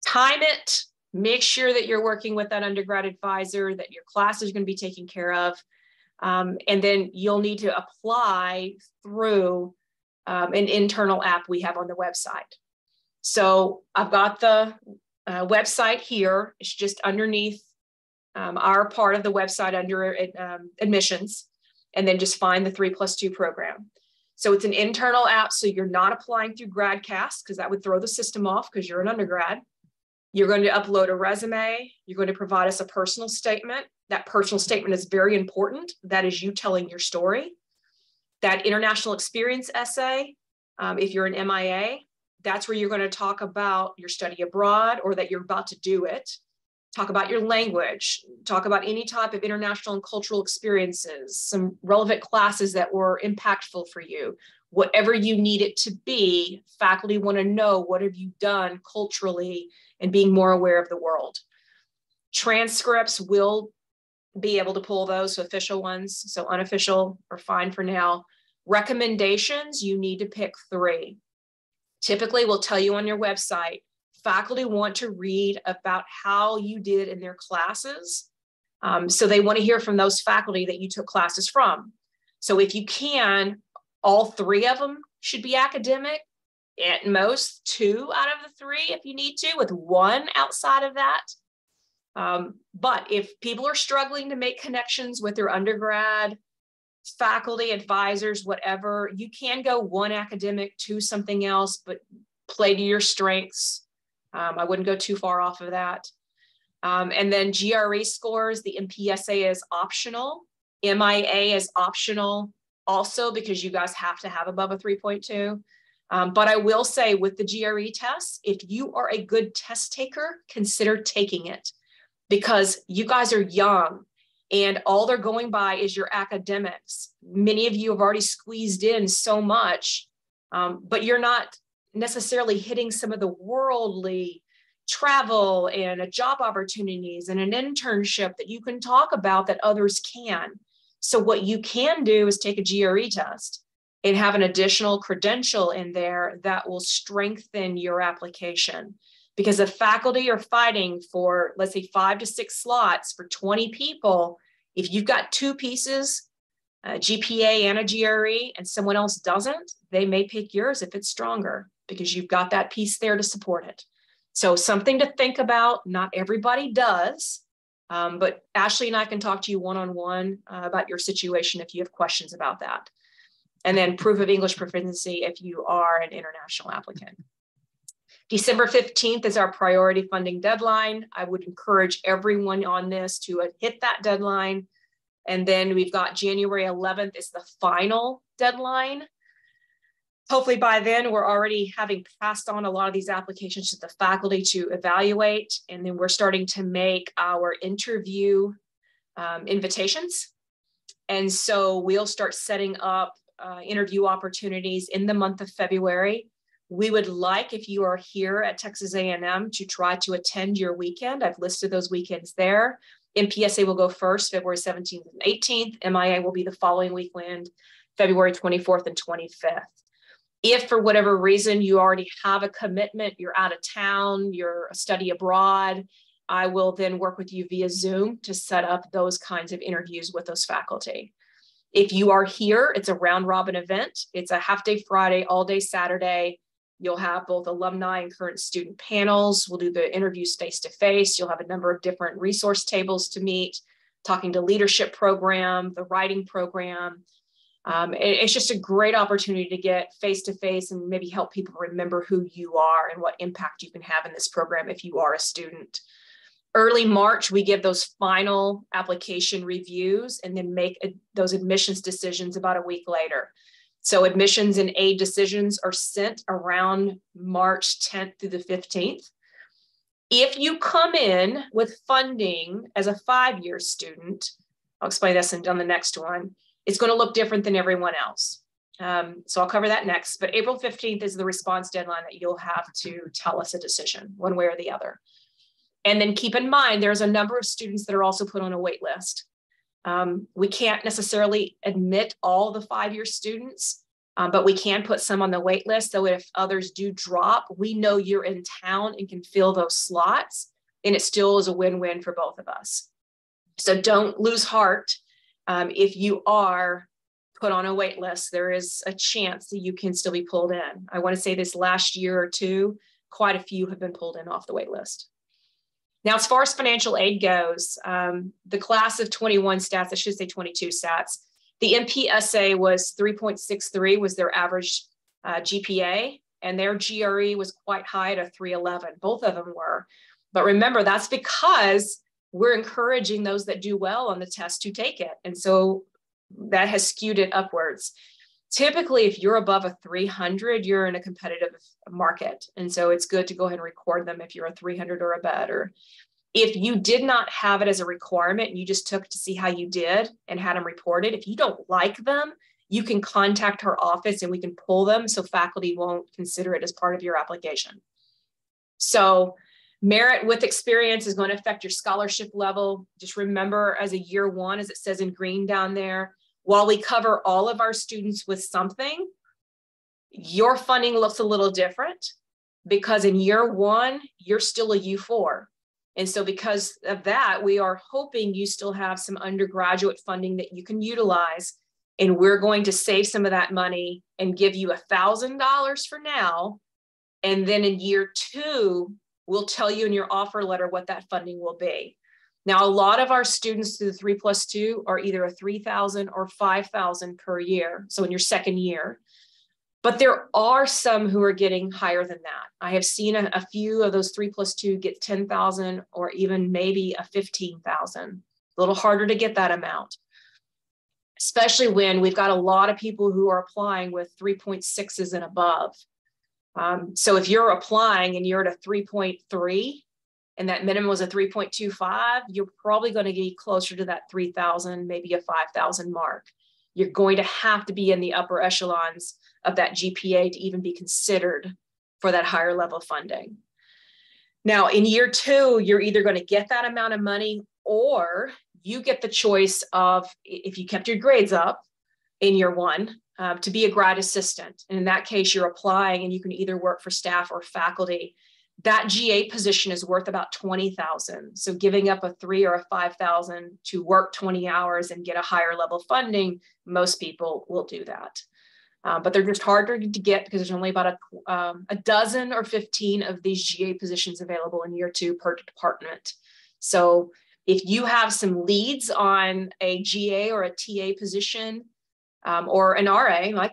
time it, make sure that you're working with that undergrad advisor, that your class is going to be taken care of. And then you'll need to apply through an internal app we have on the website. So I've got the website here. It's just underneath our part of the website under admissions, and then just find the 3+2 program. So it's an internal app. So you're not applying through GradCast because that would throw the system off because you're an undergrad. You're going to upload a resume. You're going to provide us a personal statement. That personal statement is very important. That is you telling your story. That international experience essay, if you're an MIA, that's where you're going to talk about your study abroad or that you're about to do it. Talk about your language, talk about any type of international and cultural experiences, some relevant classes that were impactful for you. Whatever you need it to be, faculty want to know what have you done culturally and being more aware of the world. Transcripts will be able to pull those, so official ones, so unofficial are fine for now. Recommendations, you need to pick 3. Typically, we'll tell you on your website, faculty want to read about how you did in their classes. So they want to hear from those faculty that you took classes from. So if you can, all 3 of them should be academic, at most 2 out of the 3 if you need to, with 1 outside of that. But if people are struggling to make connections with their undergrad faculty, advisors, whatever. You can go one academic to something else, but play to your strengths. I wouldn't go too far off of that. And then GRE scores, the MPSA is optional. MIA is optional also because you guys have to have above a 3.2. But I will say with the GRE tests, if you are a good test taker, consider taking it because you guys are young and all they're going by is your academics. Many of you have already squeezed in so much, but you're not necessarily hitting some of the worldly travel and job opportunities and an internship that you can talk about that others can. So what you can do is take a GRE test and have an additional credential in there that will strengthen your application. Because if faculty are fighting for, let's say, 5 to 6 slots for 20 people, if you've got 2 pieces, a GPA and a GRE, and someone else doesn't, they may pick yours if it's stronger because you've got that piece there to support it. So something to think about. Not everybody does, but Ashley and I can talk to you one-on-one about your situation if you have questions about that. And then proof of English proficiency if you are an international applicant. December 15th is our priority funding deadline. I would encourage everyone on this to hit that deadline. And then we've got January 11th is the final deadline. Hopefully by then we're already having passed on a lot of these applications to the faculty to evaluate. And then we're starting to make our interview invitations. And so we'll start setting up interview opportunities in the month of February. We would like, if you are here at Texas A&M, to try to attend your weekend. I've listed those weekends there. MPSA will go first, February 17th and 18th. MIA will be the following weekend, February 24th and 25th. If for whatever reason you already have a commitment, you're out of town, you're a study abroad, I will then work with you via Zoom to set up those kinds of interviews with those faculty. If you are here, it's a round robin event. It's a half day Friday, all day Saturday. You'll have both alumni and current student panels. We'll do the interviews face-to-face. You'll have a number of different resource tables to meet, talking to leadership program, the writing program. It's just a great opportunity to get face-to-face and maybe help people remember who you are and what impact you can have in this program if you are a student. Early March, we give those final application reviews and then make those admissions decisions about a week later. So admissions and aid decisions are sent around March 10th through the 15th. If you come in with funding as a 5-year student, I'll explain this on the next one, it's going to look different than everyone else. So I'll cover that next, but April 15th is the response deadline that you'll have to tell us a decision one way or the other. And then keep in mind, there's a number of students that are also put on a wait list. We can't necessarily admit all the 5-year students, but we can put some on the wait list. So if others do drop, we know you're in town and can fill those slots, and it still is a win-win for both of us. So don't lose heart. If you are put on a wait list, there is a chance that you can still be pulled in. I want to say this last year or two, quite a few have been pulled in off the wait list. Now, as far as financial aid goes, the class of 21 stats, I should say 22 stats, the MPSA was 3.63 was their average GPA, and their GRE was quite high at a 311. Both of them were. But remember, that's because we're encouraging those that do well on the test to take it. And so that has skewed it upwards. Typically, if you're above a 300, you're in a competitive market. And so it's good to go ahead and record them if you're a 300 or a better. If you did not have it as a requirement and you just took to see how you did and had them reported, if you don't like them, you can contact our office and we can pull them so faculty won't consider it as part of your application. So merit with experience is going to affect your scholarship level. Just remember, as a year one, as it says in green down there, while we cover all of our students with something, your funding looks a little different because in year one, you're still a U4. And so because of that, we are hoping you still have some undergraduate funding that you can utilize. And we're going to save some of that money and give you $1,000 for now. And then in year two, we'll tell you in your offer letter what that funding will be. Now, a lot of our students through the 3+2 are either a 3,000 or 5,000 per year. So in your second year, but there are some who are getting higher than that. I have seen a few of those 3+2 get 10,000 or even maybe a 15,000. A little harder to get that amount, especially when we've got a lot of people who are applying with 3.6s and above. So if you're applying and you're at a 3.3 and that minimum was a 3.25, you're probably going to get closer to that 3,000, maybe a 5,000 mark. You're going to have to be in the upper echelons of that GPA to even be considered for that higher level funding. Now, in year 2, you're either going to get that amount of money, or you get the choice of, if you kept your grades up in year 1, to be a grad assistant. And in that case, you're applying and you can either work for staff or faculty. That GA position is worth about 20,000. So giving up a 3 or a 5,000 to work 20 hours and get a higher level funding, most people will do that. But they're just harder to get because there's only about a dozen or 15 of these GA positions available in year 2 per department. So if you have some leads on a GA or a TA position, or an RA, like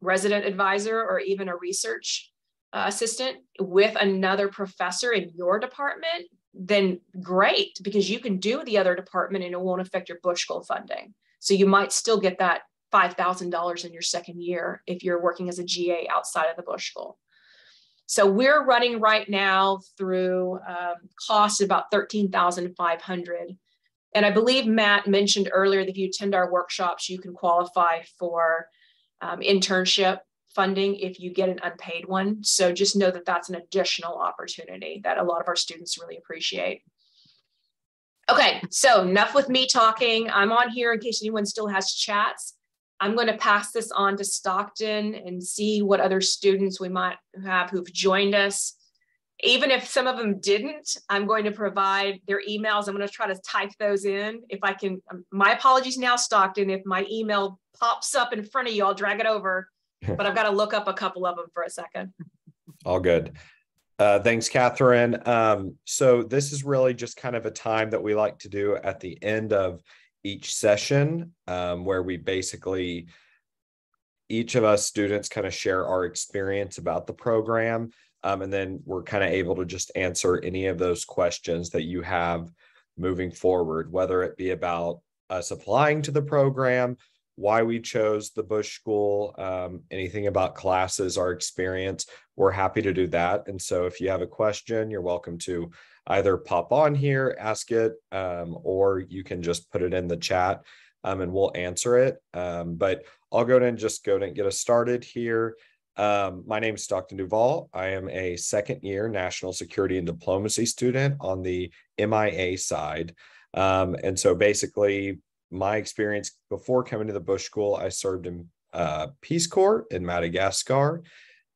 resident advisor or even a research assistant with another professor in your department, then great, because you can do the other department and it won't affect your Bush School funding. So you might still get that $5,000 in your second year if you're working as a GA outside of the Bush School. So we're running right now through costs about $13,500. And I believe Matt mentioned earlier that if you attend our workshops, you can qualify for internship funding if you get an unpaid one. So just know that that's an additional opportunity that a lot of our students really appreciate. Okay, so enough with me talking. I'm on here in case anyone still has chats. I'm going to pass this on to Stockton and see what other students we might have who've joined us. Even if some of them didn't, I'm going to provide their emails. I'm going to try to type those in. If I can, my apologies now, Stockton, if my email pops up in front of you, I'll drag it over, but I've got to look up a couple of them for a second. All good. Thanks, Catherine. So this is really just kind of a time that we like to do at the end of each session, where we basically, each of us students kind of share our experience about the program. And then we're kind of able to just answer any of those questions that you have moving forward, whether it be about us applying to the program, why we chose the Bush School, anything about classes, our experience. We're happy to do that. And so if you have a question, you're welcome to either pop on here, ask it, or you can just put it in the chat and we'll answer it. But I'll go ahead and just get us started here. My name is Stockton Duvall. I am a second-year National Security and Diplomacy student on the MIA side. And so basically, my experience before coming to the Bush School, I served in Peace Corps in Madagascar.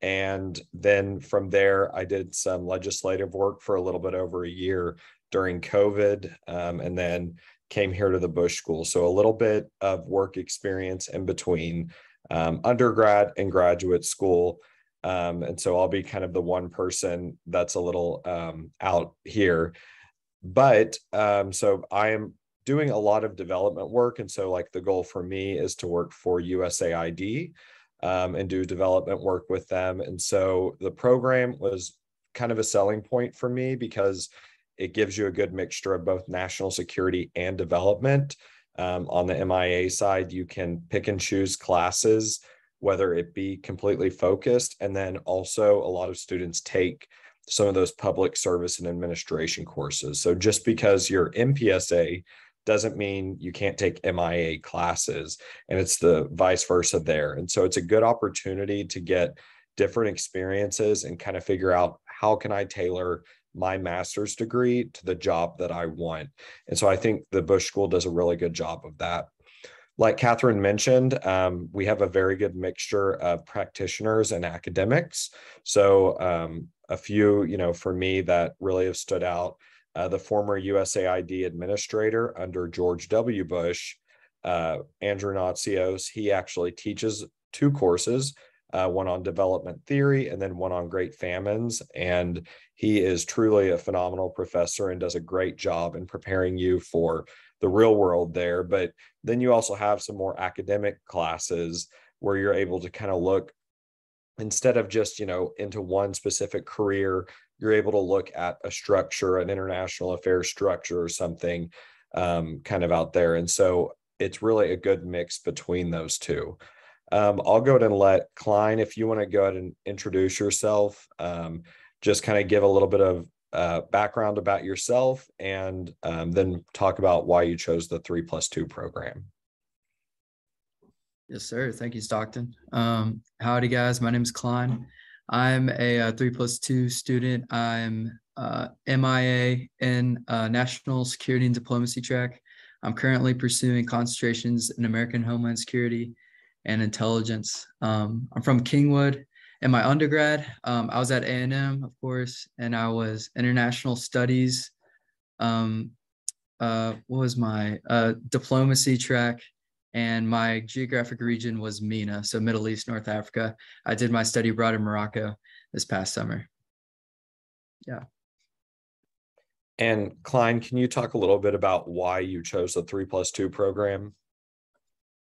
And then from there, I did some legislative work for a little bit over a year during COVID, and then came here to the Bush School. So a little bit of work experience in between undergrad and graduate school. And so I'll be kind of the one person that's a little out here. But so I am doing a lot of development work. And so like the goal for me is to work for USAID and do development work with them. And so the program was kind of a selling point for me because it gives you a good mixture of both national security and development. On the MIA side, you can pick and choose classes, whether it be completely focused. And then also a lot of students take some of those public service and administration courses. So just because you're MPSA doesn't mean you can't take MIA classes, and it's the vice versa there. And so it's a good opportunity to get different experiences and kind of figure out how can I tailor my master's degree to the job that I want. And so I think the Bush School does a really good job of that. Like Catherine mentioned, we have a very good mixture of practitioners and academics. So a few, for me that really have stood out, the former USAID administrator under George W. Bush, Andrew Natsios, he actually teaches 2 courses, one on development theory, and then one on great famines. And he is truly a phenomenal professor and does a great job in preparing you for the real world there. But then you also have some more academic classes where you're able to kind of look, instead of just, into one specific career, you're able to look at a structure, an international affairs structure or something kind of out there. And so it's really a good mix between those two. I'll go ahead and let Klein, if you want to go ahead and introduce yourself, just kind of give a little bit of background about yourself, and then talk about why you chose the 3+2 program. Yes, sir. Thank you, Stockton. Howdy, guys. My name is Klein. I'm a 3+2 student. I'm MIA in National Security and Diplomacy track. I'm currently pursuing concentrations in American Homeland Security and Intelligence. I'm from Kingwood. In my undergrad, I was at A&M, of course, and I was International Studies. What was my diplomacy track? And my geographic region was MENA, so Middle East, North Africa. I did my study abroad in Morocco this past summer. Yeah. And Klein, can you talk a little bit about why you chose the 3+2 program?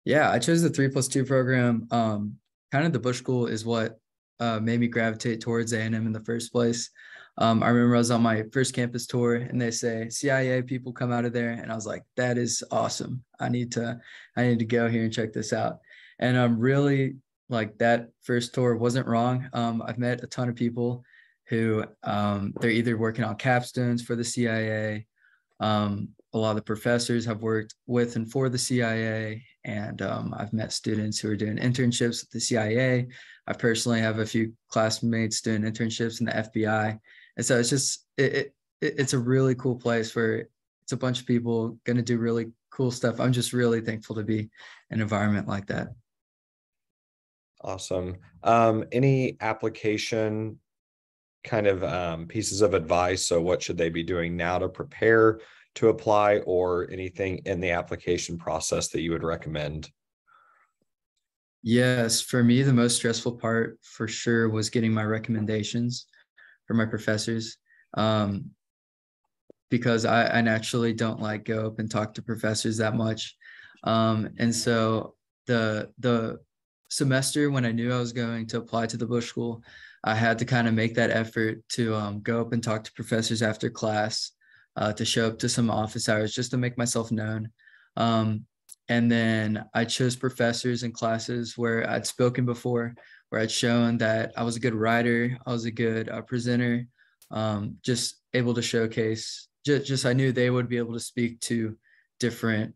Yeah, I chose the 3+2 program. Kind of the Bush School is what made me gravitate towards A&M in the first place. I remember I was on my first campus tour and they say CIA people come out of there, and I was like, that is awesome. I need to go here and check this out. And I'm really like, that first tour wasn't wrong. I've met a ton of people who they're either working on capstones for the CIA. A lot of the professors have worked with and for the CIA, and I've met students who are doing internships with the CIA. I personally have a few classmates doing internships in the FBI. And so it's just, it's a really cool place where it's a bunch of people going to do really cool stuff. I'm just really thankful to be in an environment like that. Awesome. Any application kind of pieces of advice? So what should they be doing now to prepare to apply, or anything in the application process that you would recommend? Yes, for me, the most stressful part for sure was getting my recommendations for my professors, because I naturally don't like go up and talk to professors that much. And so the semester when I knew I was going to apply to the Bush School, I had to kind of make that effort to go up and talk to professors after class, to show up to some office hours just to make myself known. And then I chose professors and classes where I'd spoken before, where I'd shown that I was a good writer, I was a good presenter, just able to showcase, just I knew they would be able to speak to different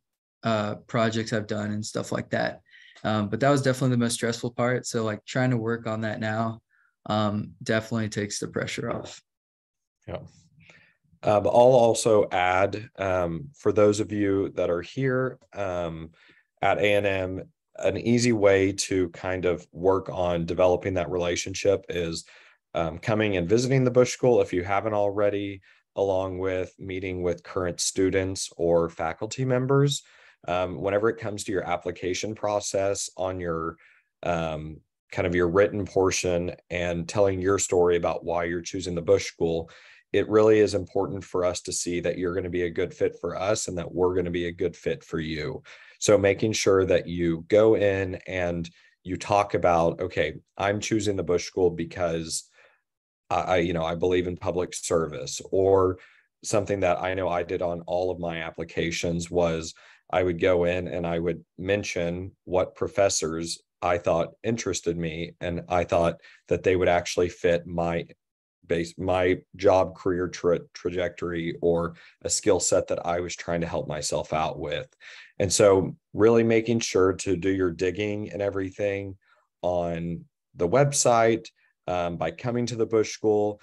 projects I've done and stuff like that. But that was definitely the most stressful part. So like trying to work on that now definitely takes the pressure off. Yeah. I'll also add, for those of you that are here at A&M, an easy way to kind of work on developing that relationship is coming and visiting the Bush School if you haven't already, along with meeting with current students or faculty members. Whenever it comes to your application process on your kind of your written portion and telling your story about why you're choosing the Bush School, it really is important for us to see that you're going to be a good fit for us and that we're going to be a good fit for you. So making sure that you go in and you talk about, okay, I'm choosing the Bush School because I believe in public service, or something that I know I did on all of my applications was I would go in and I would mention what professors I thought interested me, and I thought that they would actually fit my job career trajectory or a skill set that I was trying to help myself out with. And so really making sure to do your digging and everything on the website, by coming to the Bush School.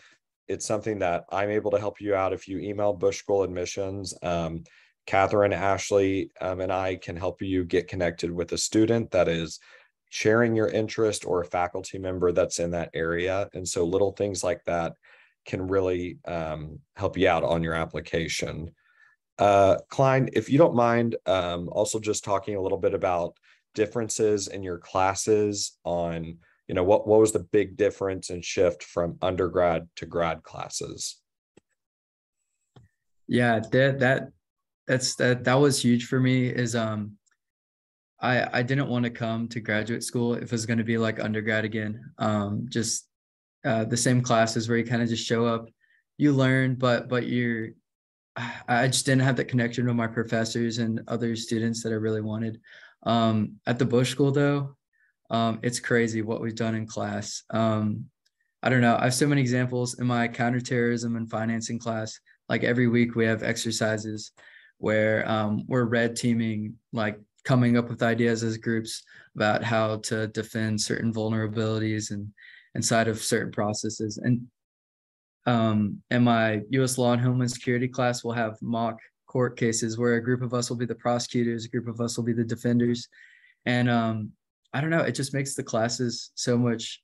It's something that I'm able to help you out. If you email Bush School admissions, Catherine, Ashley, and I can help you get connected with a student that is sharing your interest or a faculty member that's in that area. And so little things like that can really help you out on your application. Klein, if you don't mind, also just talking a little bit about differences in your classes on, what was the big difference and shift from undergrad to grad classes? Yeah, that was huge for me. Is I didn't want to come to graduate school if it was going to be like undergrad again. Just the same classes where you kind of just show up, you learn, but I just didn't have that connection with my professors and other students that I really wanted. At the Bush School though, it's crazy what we've done in class. I don't know. I have so many examples in my counterterrorism and financing class. Like every week we have exercises where we're red teaming, like coming up with ideas as groups about how to defend certain vulnerabilities and inside of certain processes. And in my U.S. Law and Homeland Security class, we'll have mock court cases where a group of us will be the prosecutors, a group of us will be the defenders. And I don't know, it just makes the classes so much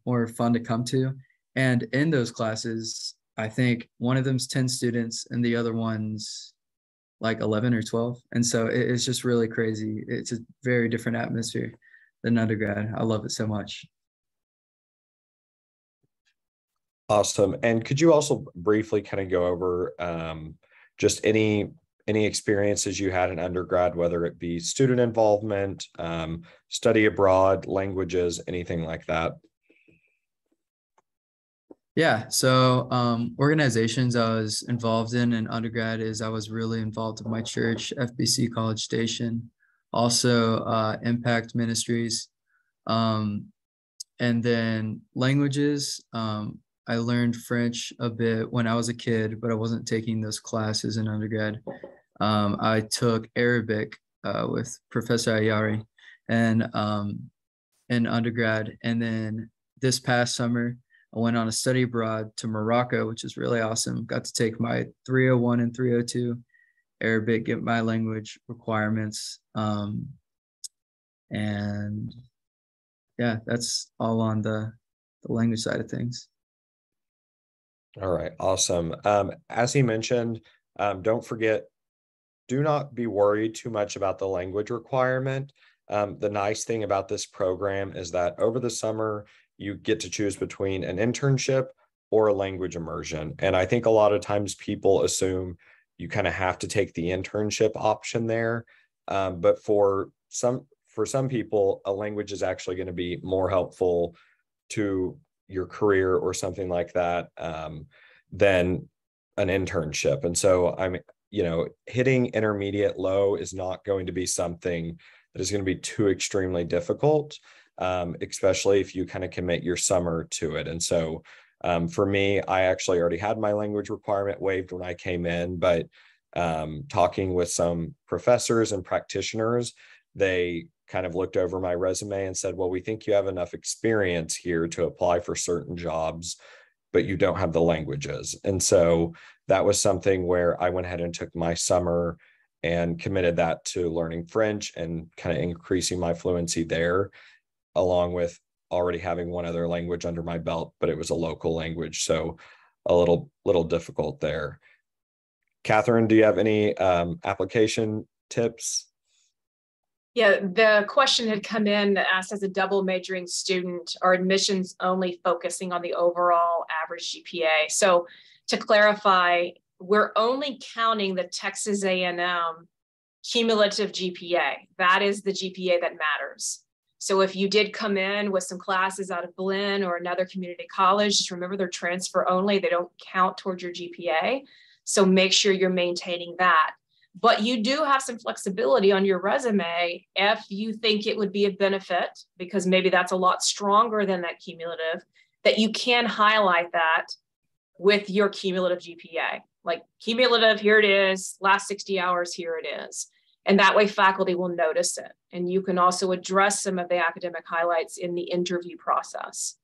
more fun to come to. And in those classes, I think one of them's 10 students and the other one's like 11 or 12. And so it's just really crazy. It's a very different atmosphere than undergrad. I love it so much. Awesome. And could you also briefly kind of go over just any experiences you had in undergrad, whether it be student involvement, study abroad, languages, anything like that? Yeah, so organizations I was involved in undergrad is I was really involved with my church, FBC College Station, also Impact Ministries. And then languages, I learned French a bit when I was a kid, but I wasn't taking those classes in undergrad. I took Arabic with Professor Ayari and in undergrad. And then this past summer, I went on a study abroad to Morocco, which is really awesome. Got to take my 301 and 302 Arabic, get my language requirements. And yeah, that's all on the language side of things. All right, awesome. As he mentioned, don't forget, do not be worried too much about the language requirement. The nice thing about this program is that over the summer, you get to choose between an internship or a language immersion. And I think a lot of times people assume you kind of have to take the internship option there. But for some people, a language is actually going to be more helpful to your career or something like that than an internship. And so hitting intermediate low is not going to be something that is going to be too extremely difficult, especially if you kind of commit your summer to it. And so for me, I actually already had my language requirement waived when I came in, but talking with some professors and practitioners, they kind of looked over my resume and said, well, we think you have enough experience here to apply for certain jobs, but you don't have the languages. And so that was something where I went ahead and took my summer and committed that to learning French and kind of increasing my fluency there, along with already having one other language under my belt, but it was a local language. So a little difficult there. Catherine, do you have any application tips? Yeah, the question had come in that asked, as a double majoring student, are admissions only focusing on the overall average GPA? So to clarify, we're only counting the Texas A&M cumulative GPA. That is the GPA that matters. So if you did come in with some classes out of Blinn or another community college, just remember they're transfer only. They don't count towards your GPA. So make sure you're maintaining that. But you do have some flexibility on your resume if you think it would be a benefit, because maybe that's a lot stronger than that cumulative, that you can highlight that with your cumulative GPA. Like cumulative, here it is, last 60 hours, here it is. And that way faculty will notice it. And you can also address some of the academic highlights in the interview process.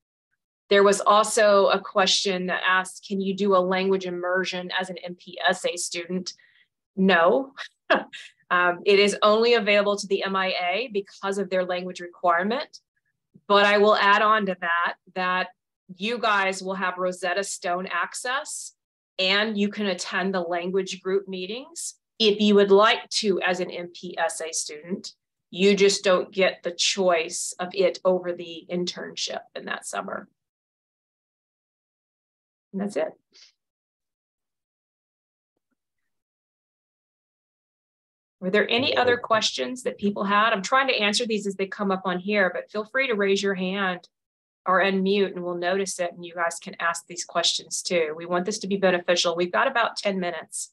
There was also a question that asked, can you do a language immersion as an MPSA student? No, it is only available to the MIA because of their language requirement. But I will add on to that you guys will have Rosetta Stone access and you can attend the language group meetings if you would like to as an MPSA student. You just don't get the choice of it over the internship in that summer. And that's it. Were there any other questions that people had? I'm trying to answer these as they come up on here, but feel free to raise your hand or unmute and we'll notice it and you guys can ask these questions too. We want this to be beneficial. We've got about 10 minutes.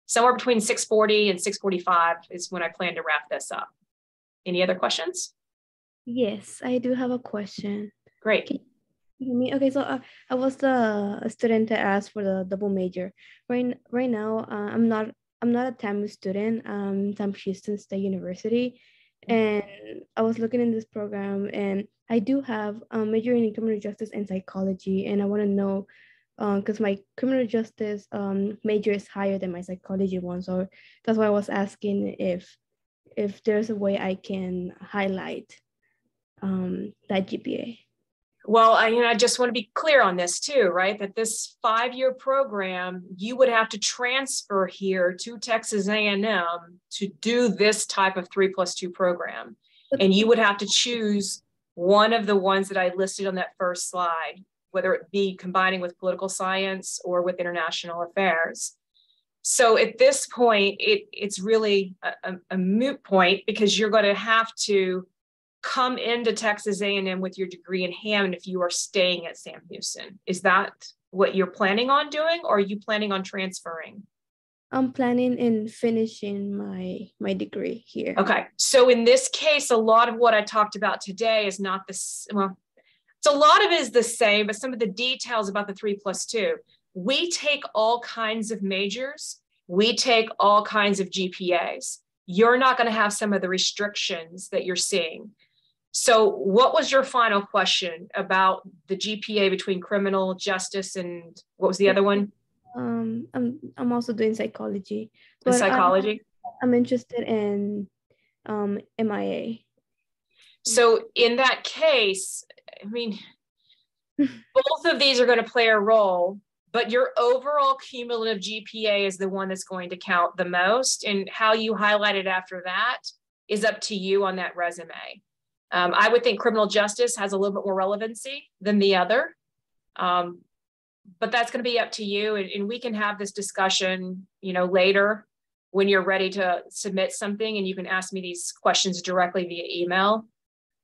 Somewhere between 6:40 and 6:45 is when I plan to wrap this up. Any other questions? Yes, I do have a question. Great. Can you hear me? Okay, so I was the student that asked for the double major. Right now, I'm not a TAMU student. I'm Houston State University, and I was looking in this program, and I do have a major in criminal justice and psychology, and I want to know, because my criminal justice major is higher than my psychology one, so that's why I was asking if there's a way I can highlight that GPA. Well, I just want to be clear on this too, right? That this 5-year program, you would have to transfer here to Texas A&M to do this type of 3+2 program. And you would have to choose one of the ones that I listed on that first slide, whether it be combining with political science or with international affairs. So at this point, it's really a moot point because you're going to have to come into Texas A&M with your degree in hand if you are staying at Sam Houston. Is that what you're planning on doing, or are you planning on transferring? I'm planning in finishing my degree here. Okay, so in this case, a lot of what I talked about today is not this, well, so a lot of it is the same, but some of the details about the 3+2. We take all kinds of majors. We take all kinds of GPAs. You're not going to have some of the restrictions that you're seeing. So what was your final question about the GPA between criminal justice and what was the other one? I'm also doing psychology. But psychology? I'm interested in MIA. So in that case, I mean, both of these are going to play a role, but your overall cumulative GPA is the one that's going to count the most, and how you highlight it after that is up to you on that resume. I would think criminal justice has a little bit more relevancy than the other, but that's going to be up to you, and we can have this discussion, later when you're ready to submit something, and you can ask me these questions directly via email.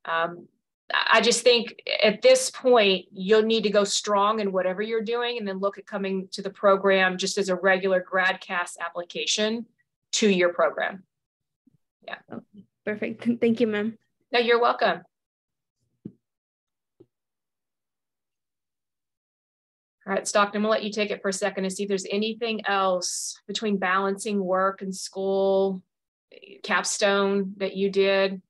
I just think at this point, you'll need to go strong in whatever you're doing and then look at coming to the program just as a regular GradCast application to your program. Yeah. Okay, perfect. Thank you, ma'am. No, you're welcome. All right, Stockton, I'm gonna let you take it for a second to see if there's anything else between balancing work and school, capstone that you did.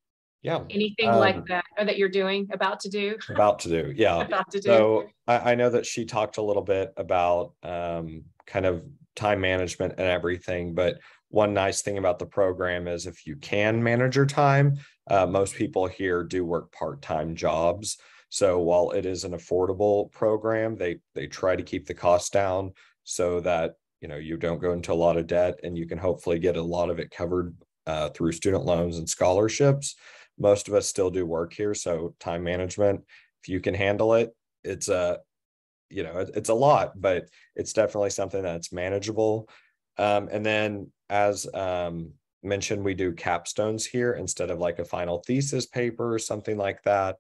Yeah. Anything like that, or that you're doing, about to do? About to do, yeah. About to do. So I know that she talked a little bit about kind of time management and everything, but one nice thing about the program is if you can manage your time, most people here do work part-time jobs. So while it is an affordable program, they try to keep the costs down so that you don't go into a lot of debt, and you can hopefully get a lot of it covered through student loans and scholarships. Most of us still do work here, so time management, if you can handle it, it's it's a lot, but it's definitely something that's manageable. And then, as mentioned, we do capstones here instead of like a final thesis paper or something like that.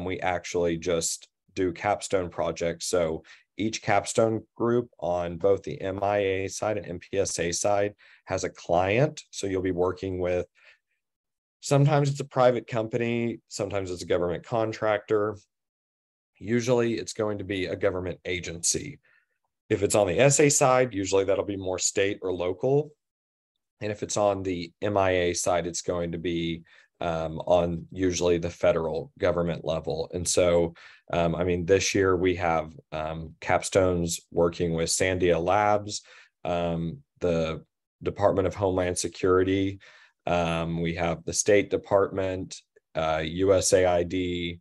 We actually just do capstone projects. So each capstone group on both the MIA side and MPSA side has a client. So you'll be working with, sometimes it's a private company, sometimes it's a government contractor. Usually it's going to be a government agency. If it's on the essay side, usually that'll be more state or local. And if it's on the MIA side, it's going to be on usually the federal government level. And so, this year we have capstones working with Sandia Labs, the Department of Homeland Security. We have the State Department, USAID,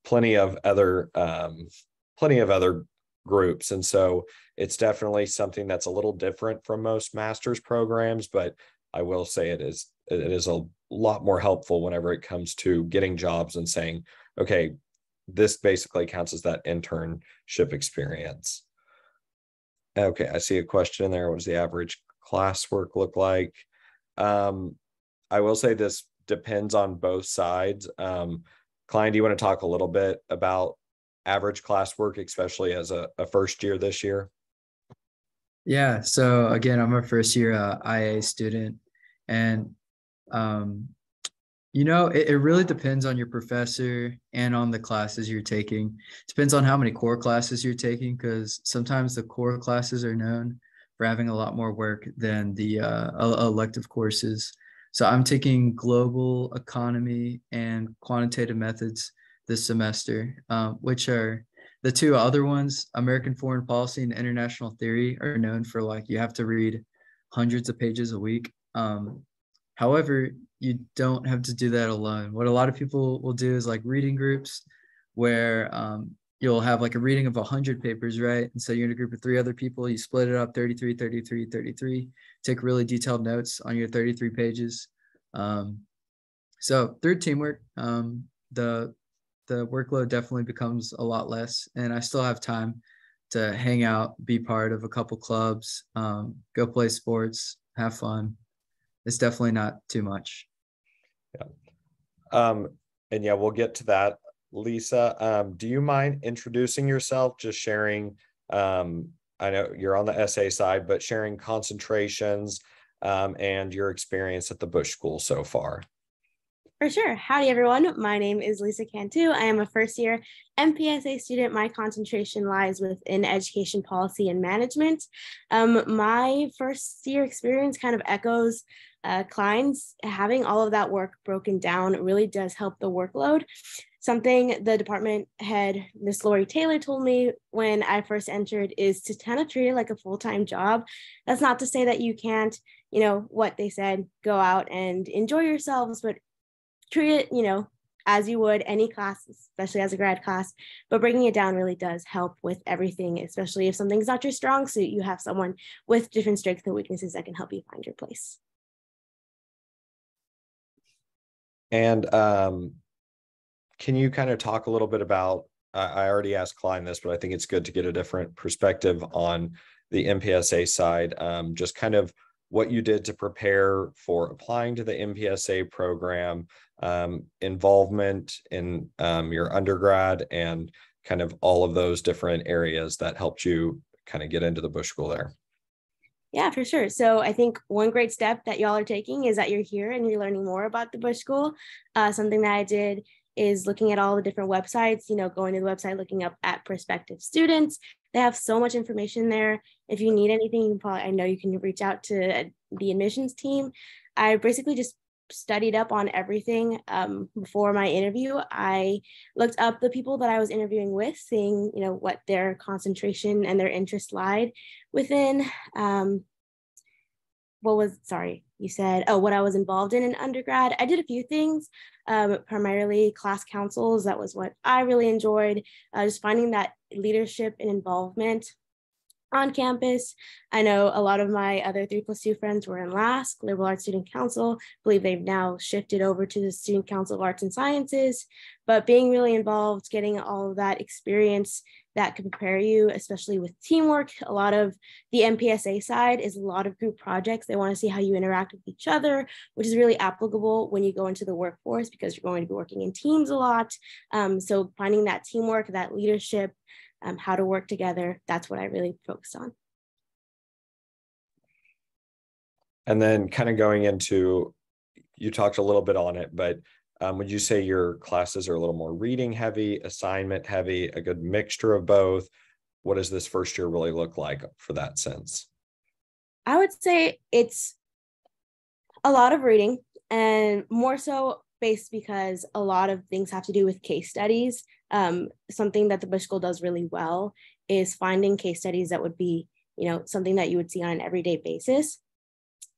plenty of other groups. And so it's definitely something that's a little different from most master's programs, but I will say it is it is a lot more helpful whenever it comes to getting jobs and saying, okay, this basically counts as that internship experience. Okay, I see a question there. What does the average classwork look like? I will say this depends on both sides. Klein, do you want to talk a little bit about average classwork, especially as a first year this year? Yeah, so again, I'm a first year IA student, and it really depends on your professor and on the classes you're taking. It depends on how many core classes you're taking, because sometimes the core classes are known for having a lot more work than the elective courses. So I'm taking global economy and quantitative methods this semester, which are the two other ones. American foreign policy and international theory are known for, like, you have to read hundreds of pages a week. However, you don't have to do that alone. What a lot of people will do is like reading groups where you'll have like a reading of 100 papers, right? And so you're in a group of 3 other people, you split it up 33, 33, 33, take really detailed notes on your 33 pages. So through teamwork, the workload definitely becomes a lot less, and I still have time to hang out, be part of a couple clubs, go play sports, have fun. It's definitely not too much. Yeah. And yeah, we'll get to that. Lisa, do you mind introducing yourself, just sharing, I know you're on the essay side, but sharing concentrations and your experience at the Bush School so far? For sure. Howdy, everyone. My name is Lisa Cantu. I am a first year MPSA student. My concentration lies within education policy and management. My first year experience kind of echoes Klein's. Having all of that work broken down really does help the workload. Something the department head, Miss Lori Taylor, told me when I first entered is to kind of treat it like a full-time job. That's not to say that you can't, what they said, go out and enjoy yourselves, but treat it, as you would any class, especially as a grad class, but breaking it down really does help with everything, especially if something's not your strong suit, you have someone with different strengths and weaknesses that can help you find your place. And can you kind of talk a little bit about, I already asked Klein this, but I think it's good to get a different perspective on the MPSA side, just kind of what you did to prepare for applying to the MPSA program, involvement in your undergrad, and kind of all of those different areas that helped you kind of get into the Bush School there. Yeah, for sure. So I think one great step that y'all are taking is that you're here and you're learning more about the Bush School. Something that I did is looking at all the different websites, going to the website, looking up at prospective students. They have so much information there. If you need anything, I know you can reach out to the admissions team. I basically just studied up on everything before my interview. I looked up the people that I was interviewing with, seeing, what their concentration and their interest lied within. You said, what I was involved in undergrad. I did a few things, primarily class councils. That was what I really enjoyed, just finding that leadership and involvement on campus. I know a lot of my other 3+2 friends were in LASC, Liberal Arts Student Council. I believe they've now shifted over to the Student Council of Arts and Sciences, but being really involved, getting all of that experience that can prepare you, especially with teamwork. A lot of the MPSA side is a lot of group projects. They want to see how you interact with each other, which is really applicable when you go into the workforce because you're going to be working in teams a lot. So finding that teamwork, that leadership, how to work together, that's what I really focused on. And then kind of going into, you talked a little bit on it, but would you say your classes are a little more reading heavy, assignment heavy, a good mixture of both? What does this first year really look like for that sense? I would say it's a lot of reading, and more so based because a lot of things have to do with case studies. Something that the Bush School does really well is finding case studies that would be, something that you would see on an everyday basis.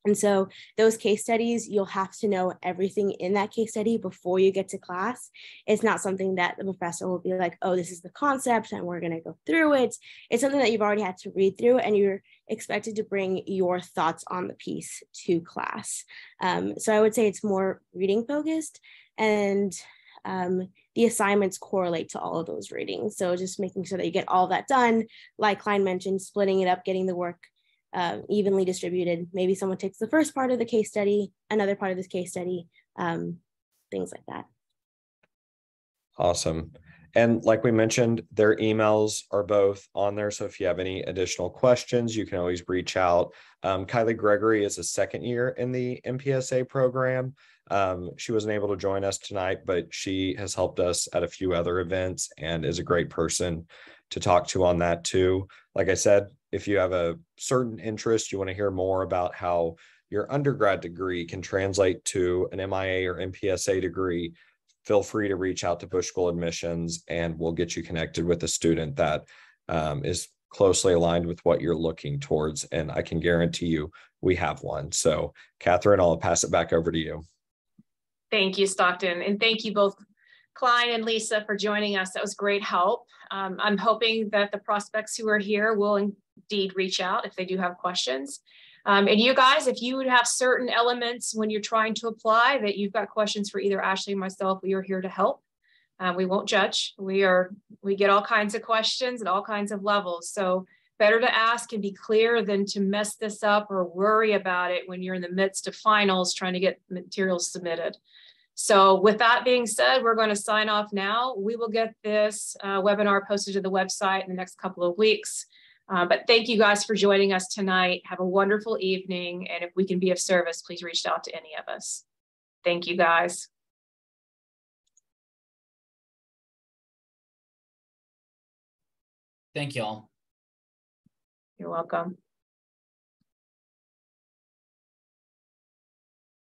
And so those case studies, you'll have to know everything in that case study before you get to class. It's not something that the professor will be like, oh, this is the concept and we're going to go through it. It's something that you've already had to read through, and you're expected to bring your thoughts on the piece to class. So I would say it's more reading focused, and the assignments correlate to all of those readings. So just making sure that you get all of that done, like Klein mentioned, splitting it up, getting the work evenly distributed. Maybe someone takes the first part of the case study, another part of this case study, things like that. Awesome. And like we mentioned, their emails are both on there. So if you have any additional questions, you can always reach out. Kylie Gregory is a second year in the MPSA program. She wasn't able to join us tonight, but she has helped us at a few other events and is a great person to talk to on that too. Like I said, if you have a certain interest, you want to hear more about how your undergrad degree can translate to an MIA or MPSA degree, feel free to reach out to Bush School Admissions and we'll get you connected with a student that is closely aligned with what you're looking towards. And I can guarantee you we have one. So Catherine, I'll pass it back over to you. Thank you, Stockton. And thank you both, Klein and Lisa, for joining us. That was great help. I'm hoping that the prospects who are here will indeed reach out if they do have questions. And you guys, if you have certain elements when you're trying to apply that you've got questions for either Ashley or myself, we are here to help. We won't judge. We get all kinds of questions at all kinds of levels. So better to ask and be clear than to mess this up or worry about it when you're in the midst of finals trying to get materials submitted. So with that being said, we're going to sign off now. We will get this webinar posted to the website in the next couple of weeks. But thank you guys for joining us tonight. Have a wonderful evening. And if we can be of service, please reach out to any of us. Thank you, guys. Thank you all. You're welcome.